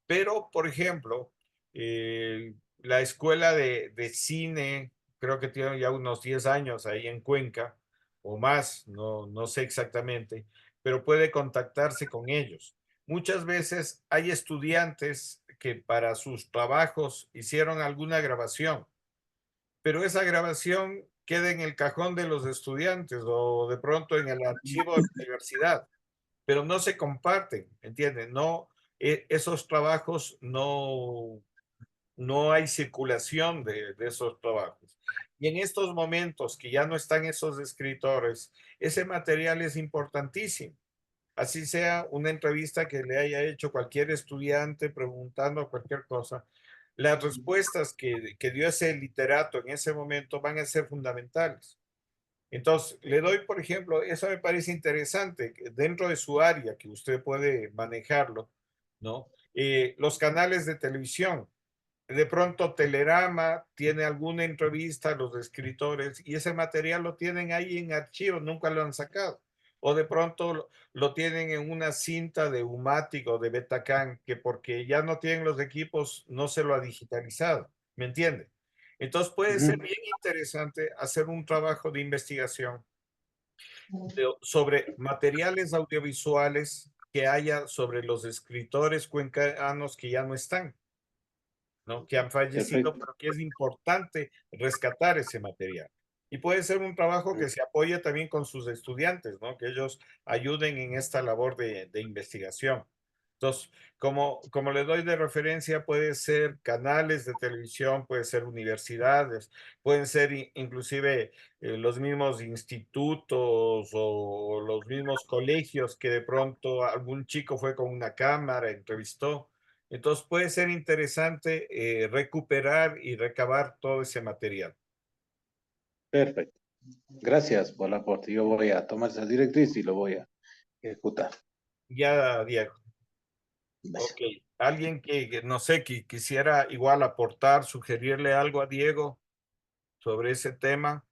Pero, por ejemplo, la escuela de cine, creo que tiene ya unos 10 años ahí en Cuenca, o más, no sé exactamente, pero puede contactarse con ellos. Muchas veces hay estudiantes que para sus trabajos hicieron alguna grabación, pero esa grabación queda en el cajón de los estudiantes o de pronto en el archivo de la universidad, pero no se comparten, ¿entienden? No, esos trabajos no hay circulación de esos trabajos. Y en estos momentos que ya no están esos escritores, ese material es importantísimo. Así sea una entrevista que le haya hecho cualquier estudiante preguntando cualquier cosa, las respuestas que dio ese literato en ese momento van a ser fundamentales. Entonces, le doy, por ejemplo, eso me parece interesante, que dentro de su área, que usted puede manejarlo, ¿no? Los canales de televisión. De pronto Telerama tiene alguna entrevista a los escritores y ese material lo tienen ahí en archivo, nunca lo han sacado. O de pronto lo tienen en una cinta de Umatic o de Betacam, que porque ya no tienen los equipos, no se lo ha digitalizado. ¿Me entiende? Entonces puede ser bien interesante hacer un trabajo de investigación sobre materiales audiovisuales que haya sobre los escritores cuencanos que ya no están, ¿no? Que han fallecido, Perfecto. pero que es importante rescatar ese material. Y puede ser un trabajo que se apoye también con sus estudiantes, ¿no? Que ellos ayuden en esta labor de investigación. Entonces, como le doy de referencia, puede ser canales de televisión, puede ser universidades, pueden ser inclusive los mismos institutos o los mismos colegios que de pronto algún chico fue con una cámara, entrevistó. Entonces puede ser interesante recuperar y recabar todo ese material. Perfecto. Gracias por el aporte. Yo voy a tomar esa directriz y lo voy a ejecutar. Ya, Diego. Ok. Alguien que no sé, que quisiera igual aportar, sugerirle algo a Diego sobre ese tema.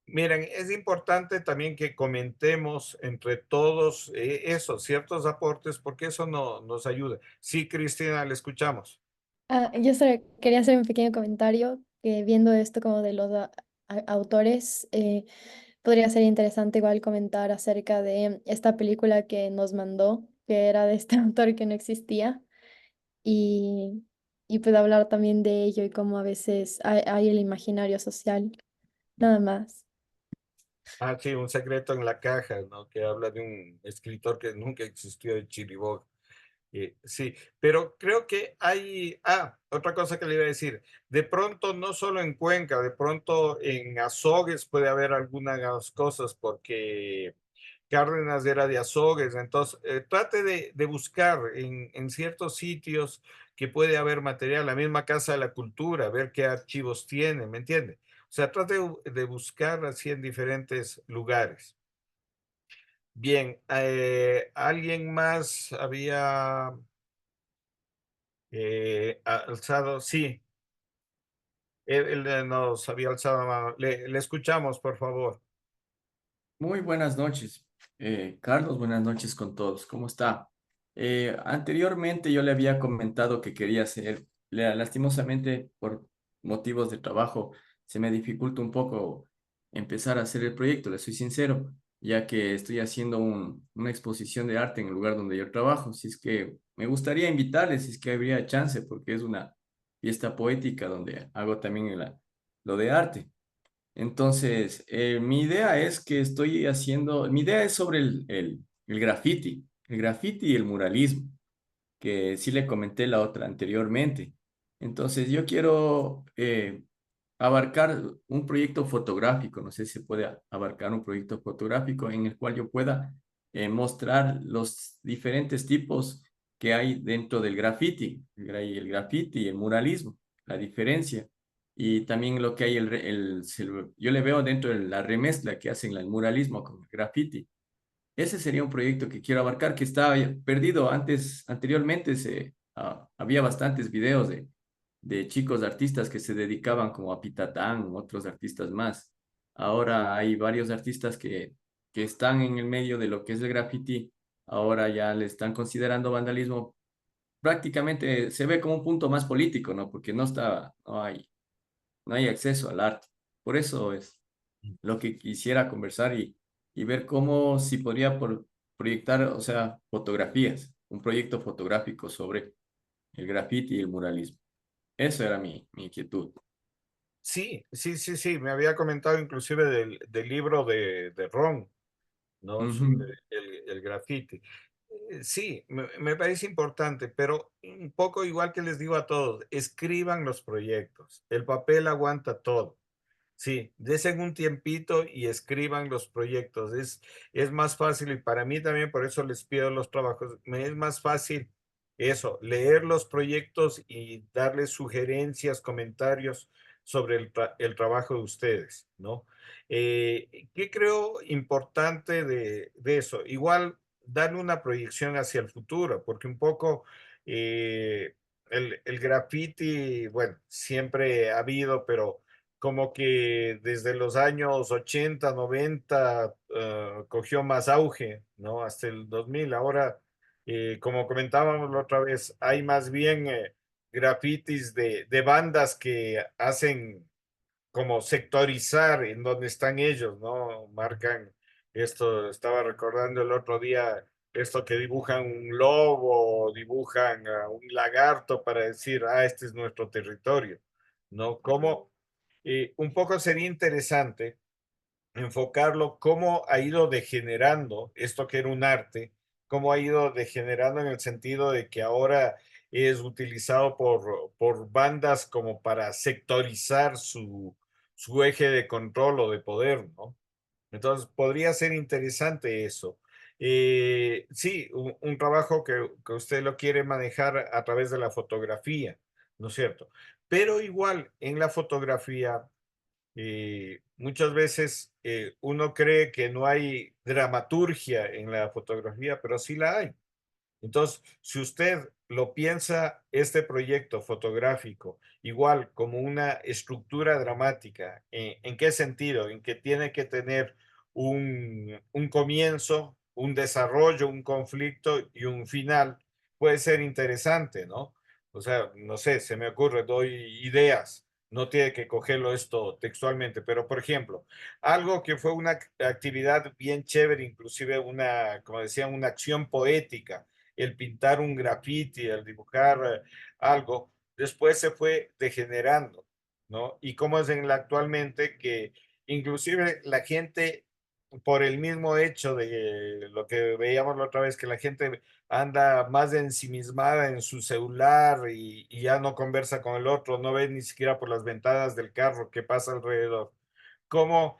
Miren, es importante también que comentemos entre todos eso, ciertos aportes, porque eso nos ayuda. Sí, Cristina, le escuchamos. Yo solo quería hacer un pequeño comentario que viendo esto como de los autores, podría ser interesante igual comentar acerca de esta película que nos mandó, que era de este autor que no existía, y, y pues hablar también de ello y cómo a veces hay el imaginario social, nada más. Ah, sí, Un secreto en la caja, ¿no? Que habla de un escritor que nunca existió de Chiriboga. Sí, pero creo que hay, otra cosa que le iba a decir, de pronto no solo en Cuenca, de pronto en Azogues puede haber algunas cosas porque Cárdenas era de Azogues, entonces trate de buscar en ciertos sitios que puede haber material, la misma Casa de la Cultura, ver qué archivos tiene, ¿me entiende? O sea, trate de buscar así en diferentes lugares. Bien, ¿alguien más había alzado? Sí, él nos había alzado la mano. Le escuchamos, por favor. Muy buenas noches, Carlos, buenas noches con todos. ¿Cómo está? Anteriormente yo le había comentado que quería hacer, lastimosamente por motivos de trabajo, se me dificulta un poco empezar a hacer el proyecto, le soy sincero, ya que estoy haciendo una exposición de arte en el lugar donde yo trabajo. Si es que me gustaría invitarles, si es que habría chance, porque es una fiesta poética donde hago también lo de arte. Entonces, mi idea es que estoy haciendo, mi idea es sobre el graffiti y el muralismo, que sí le comenté la otra anteriormente. Entonces, yo quiero abarcar un proyecto fotográfico, no sé si se puede abarcar un proyecto fotográfico en el cual yo pueda mostrar los diferentes tipos que hay dentro del graffiti, el graffiti y el muralismo, la diferencia. Y también lo que hay, yo le veo dentro de la remezcla que hacen el muralismo con el graffiti. Ese sería un proyecto que quiero abarcar, que estaba perdido anteriormente había bastantes videos de chicos artistas que se dedicaban como a Pitatán, otros artistas más. Ahora hay varios artistas que están en el medio de lo que es el graffiti, ahora ya le están considerando vandalismo. Prácticamente se ve como un punto más político, ¿no? Porque no hay acceso al arte. Por eso es lo que quisiera conversar y ver cómo si podría proyectar, o sea, fotografías, un proyecto fotográfico sobre el graffiti y el muralismo. Eso era mi inquietud. Sí, sí, sí, sí, me había comentado inclusive del libro de Ron, ¿no? Sobre Ujú. el graffiti. Sí, me parece importante, pero un poco igual que les digo a todos, escriban los proyectos. El papel aguanta todo. Sí, desen un tiempito y escriban los proyectos. Es más fácil y para mí también, por eso les pido los trabajos, me es más fácil eso, leer los proyectos y darles sugerencias, comentarios sobre el trabajo de ustedes, ¿no? ¿Qué creo importante de eso? Igual darle una proyección hacia el futuro, porque un poco el graffiti, bueno, siempre ha habido, pero como que desde los años 80, 90 cogió más auge, ¿no? Hasta el 2000. Ahora, como comentábamos la otra vez, hay más bien grafitis de bandas que hacen como sectorizar en donde están ellos, ¿no? Marcan esto, estaba recordando el otro día, esto que dibujan un lobo, dibujan un lagarto para decir, este es nuestro territorio, ¿no? Como un poco sería interesante enfocarlo cómo ha ido degenerando esto que era un arte, cómo ha ido degenerando en el sentido de que ahora es utilizado por bandas como para sectorizar su eje de control o de poder, ¿no? Entonces, podría ser interesante eso. Sí, un trabajo que usted lo quiere manejar a través de la fotografía, ¿no es cierto? Pero igual en la fotografía muchas veces uno cree que no hay dramaturgia en la fotografía, pero sí la hay. Entonces, si usted lo piensa, este proyecto fotográfico, igual como una estructura dramática, ¿en qué sentido? En que tiene que tener un comienzo, un desarrollo, un conflicto y un final, puede ser interesante, ¿no? O sea, no sé, se me ocurre, doy ideas, no tiene que cogerlo esto textualmente, pero por ejemplo, algo que fue una actividad bien chévere, inclusive una, como decía, una acción poética, el pintar un graffiti, el dibujar algo, después se fue degenerando, ¿no? Y como es en la actualmente que inclusive la gente, por el mismo hecho de lo que veíamos la otra vez, que la gente anda más ensimismada en su celular y ya no conversa con el otro, no ve ni siquiera por las ventanas del carro que pasa alrededor, como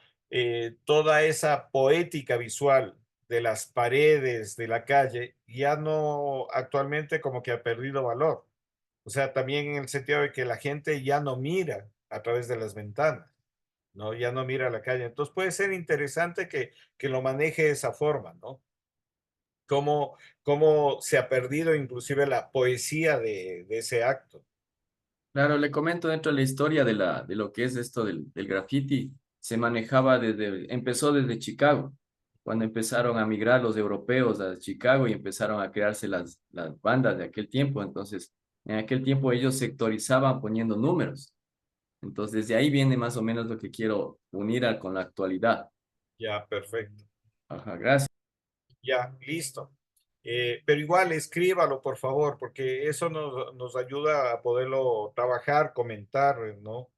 toda esa poética visual de las paredes de la calle ya no actualmente como que ha perdido valor. O sea, también en el sentido de que la gente ya no mira a través de las ventanas, ¿no? Ya no mira a la calle. Entonces puede ser interesante que lo maneje de esa forma, ¿no? Cómo, cómo se ha perdido inclusive la poesía de ese acto. Claro, le comento dentro de la historia de lo que es esto del graffiti, se manejaba empezó desde Chicago, cuando empezaron a migrar los europeos a Chicago y empezaron a crearse las bandas de aquel tiempo. Entonces, en aquel tiempo ellos sectorizaban poniendo números. Entonces, desde ahí viene más o menos lo que quiero unir con la actualidad. Ya, perfecto. Ajá, gracias. Ya, listo. Pero igual escríbalo, por favor, porque eso nos ayuda a poderlo trabajar, comentar, ¿no?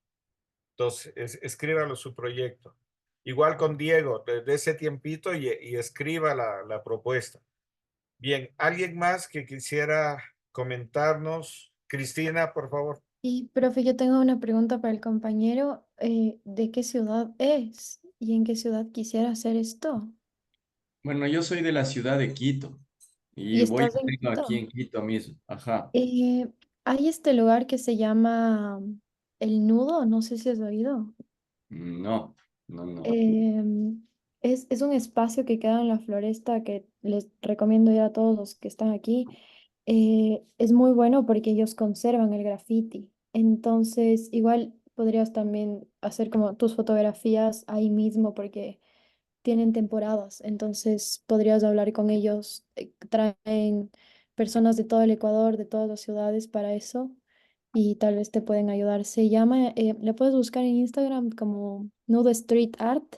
Entonces, escríbalo su proyecto. Igual con Diego, de ese tiempito y escriba la propuesta. Bien, ¿alguien más que quisiera comentarnos? Cristina, por favor. Y, profe, yo tengo una pregunta para el compañero. ¿De qué ciudad es? ¿Y en qué ciudad quisiera hacer esto? Bueno, yo soy de la ciudad de Quito y ¿Y voy estás a en hacerlo aquí Quito? en Quito mismo. Ajá. Hay este lugar que se llama El Nudo, no sé si has oído. No, no, no. Em, es un espacio que queda en la floresta que les recomiendo ir a todos los que están aquí. Es muy bueno porque ellos conservan el graffiti. Entonces, igual podrías también hacer como tus fotografías ahí mismo porque tienen temporadas. Entonces, podrías hablar con ellos. Traen personas de todo el Ecuador, de todas las ciudades para eso y tal vez te pueden ayudar. Se llama, le puedes buscar en Instagram como Nudo Street Art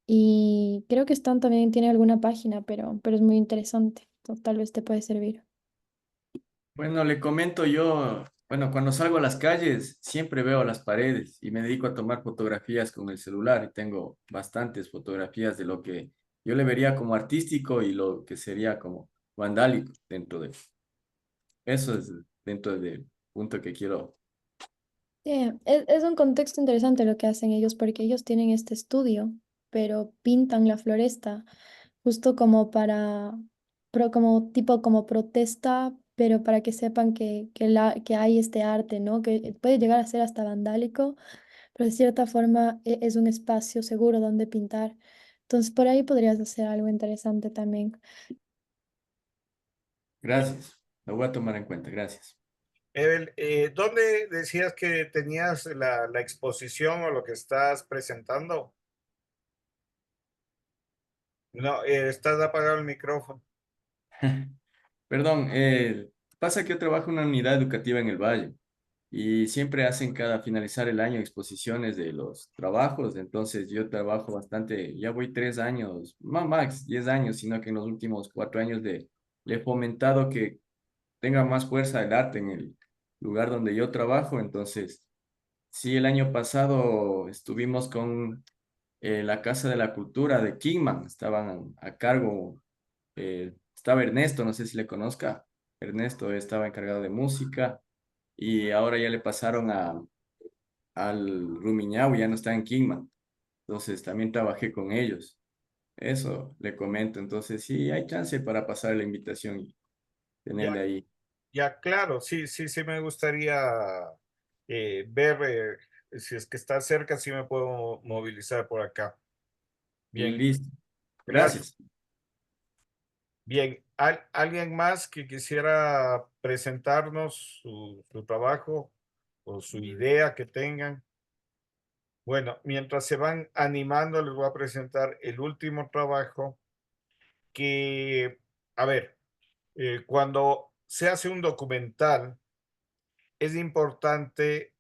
y creo que están también, tiene alguna página, pero es muy interesante. Tal vez te puede servir. Bueno, le comento yo, bueno, cuando salgo a las calles siempre veo las paredes y me dedico a tomar fotografías con el celular y tengo bastantes fotografías de lo que yo le vería como artístico y lo que sería como vandálico dentro de eso es dentro del punto que quiero. Sí, es un contexto interesante lo que hacen ellos porque ellos tienen este estudio, pero pintan la floresta justo como para, como tipo como protesta, pero para que sepan que hay este arte, ¿no? Que puede llegar a ser hasta vandálico, pero de cierta forma es un espacio seguro donde pintar. Entonces, por ahí podrías hacer algo interesante también. Gracias, lo voy a tomar en cuenta, gracias. Evel, ¿dónde decías que tenías la exposición o lo que estás presentando? No, estás apagado el micrófono. Perdón, pasa que yo trabajo en una unidad educativa en el Valle y siempre hacen cada finalizar el año exposiciones de los trabajos, entonces yo trabajo bastante, ya voy 3 años, más max 10 años, sino que en los últimos 4 años le he fomentado que tenga más fuerza el arte en el lugar donde yo trabajo, entonces sí, el año pasado estuvimos con la Casa de la Cultura de Kingman, estaban a cargo, estaba Ernesto, no sé si le conozca, Ernesto estaba encargado de música y ahora ya le pasaron al Rumiñahui, ya no está en Kingman, entonces también trabajé con ellos, eso le comento, entonces sí, hay chance para pasar la invitación y Ya, tenerle ahí. ya, claro, sí, sí, sí me gustaría ver si es que está cerca, sí me puedo movilizar por acá. Bien, Listo, gracias. gracias. Bien, ¿Alguien más que quisiera presentarnos su trabajo o su idea que tengan? Bueno, mientras se van animando, les voy a presentar el último trabajo que, a ver, cuando se hace un documental, es importante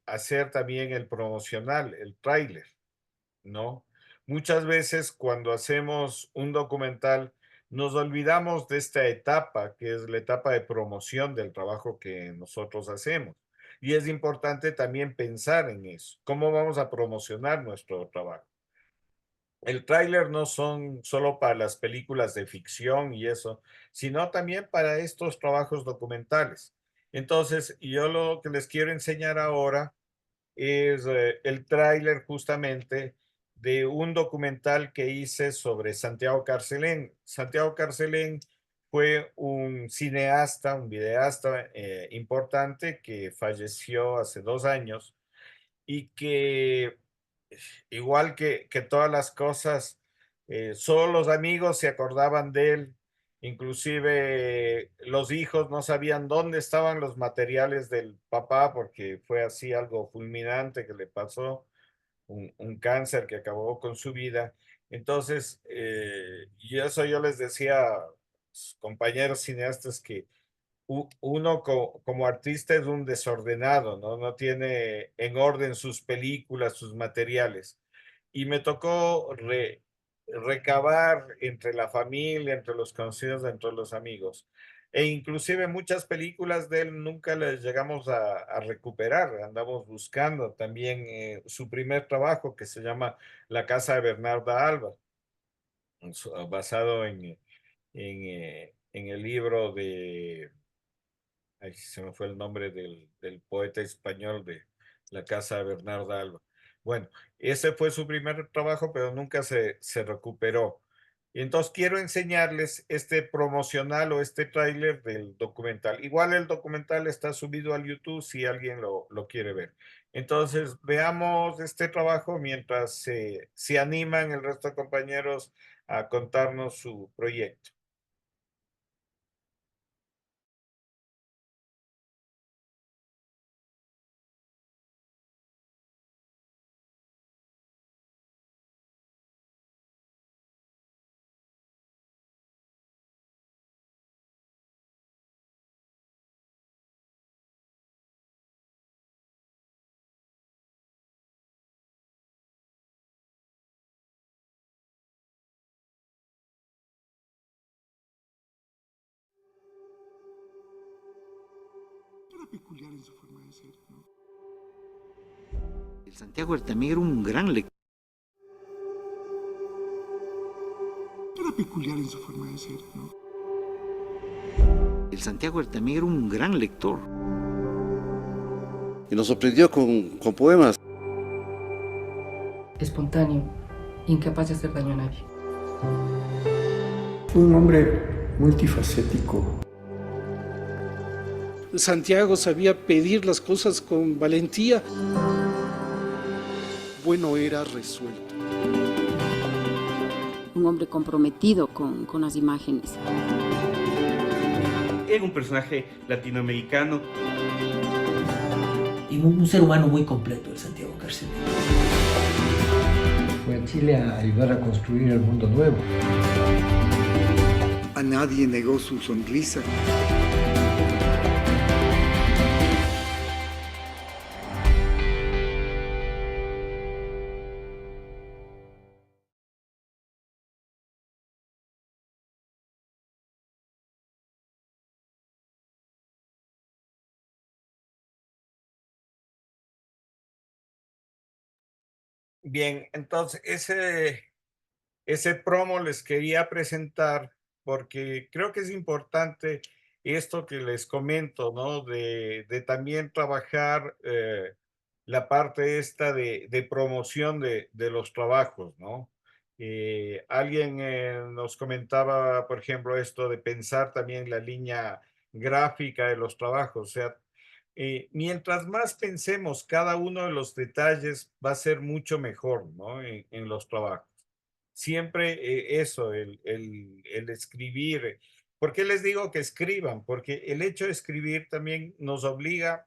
hacer también el promocional, el tráiler, ¿no? Muchas veces cuando hacemos un documental nos olvidamos de esta etapa, que es la etapa de promoción del trabajo que nosotros hacemos. Y es importante también pensar en eso, cómo vamos a promocionar nuestro trabajo. El tráiler no son solo para las películas de ficción y eso, sino también para estos trabajos documentales. Entonces, yo lo que les quiero enseñar ahora es el tráiler justamente de un documental que hice sobre Santiago Carcelén. Santiago Carcelén fue un cineasta, un videasta importante que falleció hace 2 años y que, igual que todas las cosas, solo los amigos se acordaban de él. Inclusive los hijos no sabían dónde estaban los materiales del papá porque fue así algo fulminante que le pasó, un cáncer que acabó con su vida. Entonces, y eso yo les decía a compañeros cineastas que uno como artista es un desordenado, ¿no? No tiene en orden sus películas, sus materiales. Y me tocó recabar entre la familia, entre los conocidos, entre los amigos. E inclusive muchas películas de él nunca les llegamos a recuperar. Andamos buscando también su primer trabajo que se llama La Casa de Bernarda Alba, basado en el libro de ay, se me fue el nombre del poeta español de La Casa de Bernarda Alba. Bueno, ese fue su primer trabajo, pero nunca se recuperó. Y entonces quiero enseñarles este promocional o este tráiler del documental. Igual el documental está subido al YouTube si alguien lo quiere ver. Entonces, veamos este trabajo mientras se animan el resto de compañeros a contarnos su proyecto. Era peculiar en su forma de ser, ¿no? El Santiago también era un gran lector. Era peculiar en su forma de ser, ¿no? El Santiago también era un gran lector. Y nos sorprendió con poemas. Espontáneo, incapaz de hacer daño a nadie. Fue un hombre multifacético. Santiago sabía pedir las cosas con valentía. Bueno, era resuelto. Un hombre comprometido con las imágenes. Era un personaje latinoamericano. Y un ser humano muy completo, el Santiago Carcelén. Fue a Chile a ayudar a construir el mundo nuevo. A nadie negó su sonrisa. Bien, entonces ese promo les quería presentar porque creo que es importante esto que les comento, ¿no? De también trabajar la parte esta de promoción de los trabajos, ¿no? Alguien nos comentaba, por ejemplo, esto de pensar también la línea gráfica de los trabajos, o sea, mientras más pensemos cada uno de los detalles, va a ser mucho mejor, ¿no? En los trabajos. siempre eso, el escribir. ¿Por qué les digo que escriban? Porque el hecho de escribir también nos obliga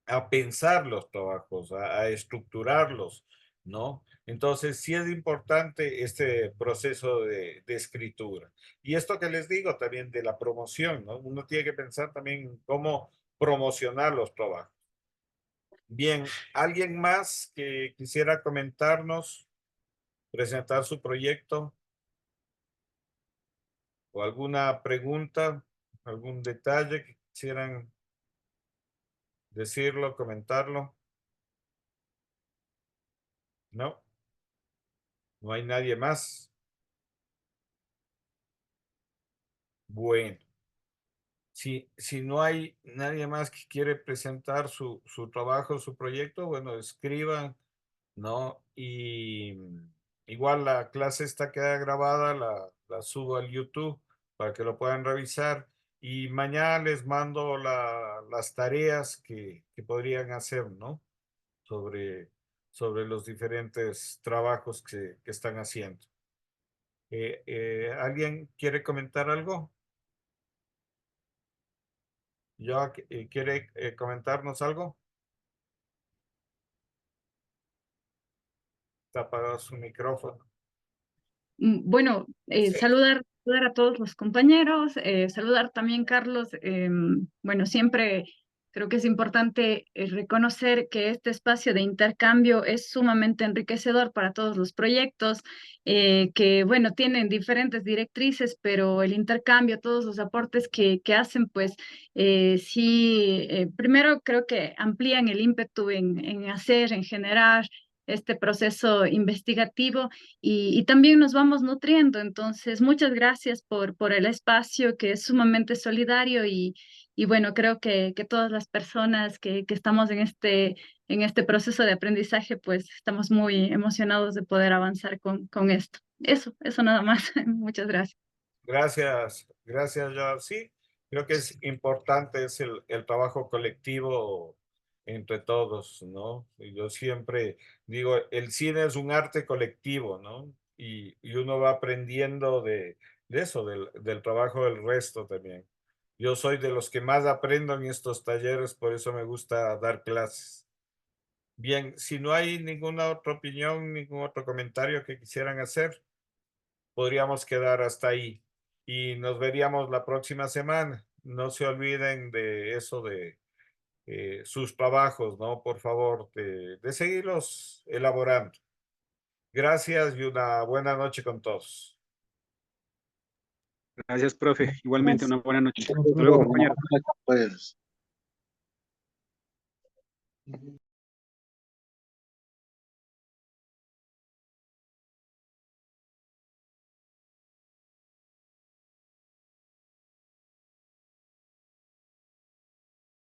a pensar los trabajos, a estructurarlos, ¿no? Entonces, sí es importante este proceso de escritura. Y esto que les digo también de la promoción, ¿no? Uno tiene que pensar también cómo promocionar los trabajos. Bien, ¿alguien más que quisiera comentarnos, presentar su proyecto o alguna pregunta, algún detalle que quisieran decirlo, comentarlo? ¿No? ¿No hay nadie más? Bueno, si no hay nadie más que quiere presentar su trabajo, su proyecto, bueno, escriban, ¿no? Y igual la clase está queda grabada, la subo al YouTube para que lo puedan revisar. Y mañana les mando las tareas que podrían hacer, ¿no? Sobre los diferentes trabajos que están haciendo. ¿Alguien quiere comentar algo? ¿Ya quiere comentarnos algo? Está apagado su micrófono. Bueno, Sí. saludar a todos los compañeros, saludar también, Carlos. Bueno, siempre creo que es importante reconocer que este espacio de intercambio es sumamente enriquecedor para todos los proyectos, que, bueno, tienen diferentes directrices, pero el intercambio, todos los aportes que hacen, pues sí, primero creo que amplían el ímpetu en hacer, en generar este proceso investigativo y también nos vamos nutriendo. Entonces, muchas gracias por el espacio que es sumamente solidario y bueno, creo que todas las personas que estamos en este proceso de aprendizaje, pues estamos muy emocionados de poder avanzar con esto. Eso nada más. Muchas gracias. Gracias, Joao. Sí, creo que es importante es el trabajo colectivo entre todos, ¿no? Y yo siempre digo, el cine es un arte colectivo, ¿no? Y uno va aprendiendo de eso, del trabajo del resto también. Yo soy de los que más aprendo en estos talleres, por eso me gusta dar clases. Bien, si no hay ninguna otra opinión, ningún otro comentario que quisieran hacer, podríamos quedar hasta ahí y nos veríamos la próxima semana. No se olviden de eso de sus trabajos, ¿no? Por favor, de seguirlos elaborando. Gracias y una buena noche con todos. Gracias, profe. Igualmente, una buena noche. Hasta Hasta luego, luego. compañero. Pues.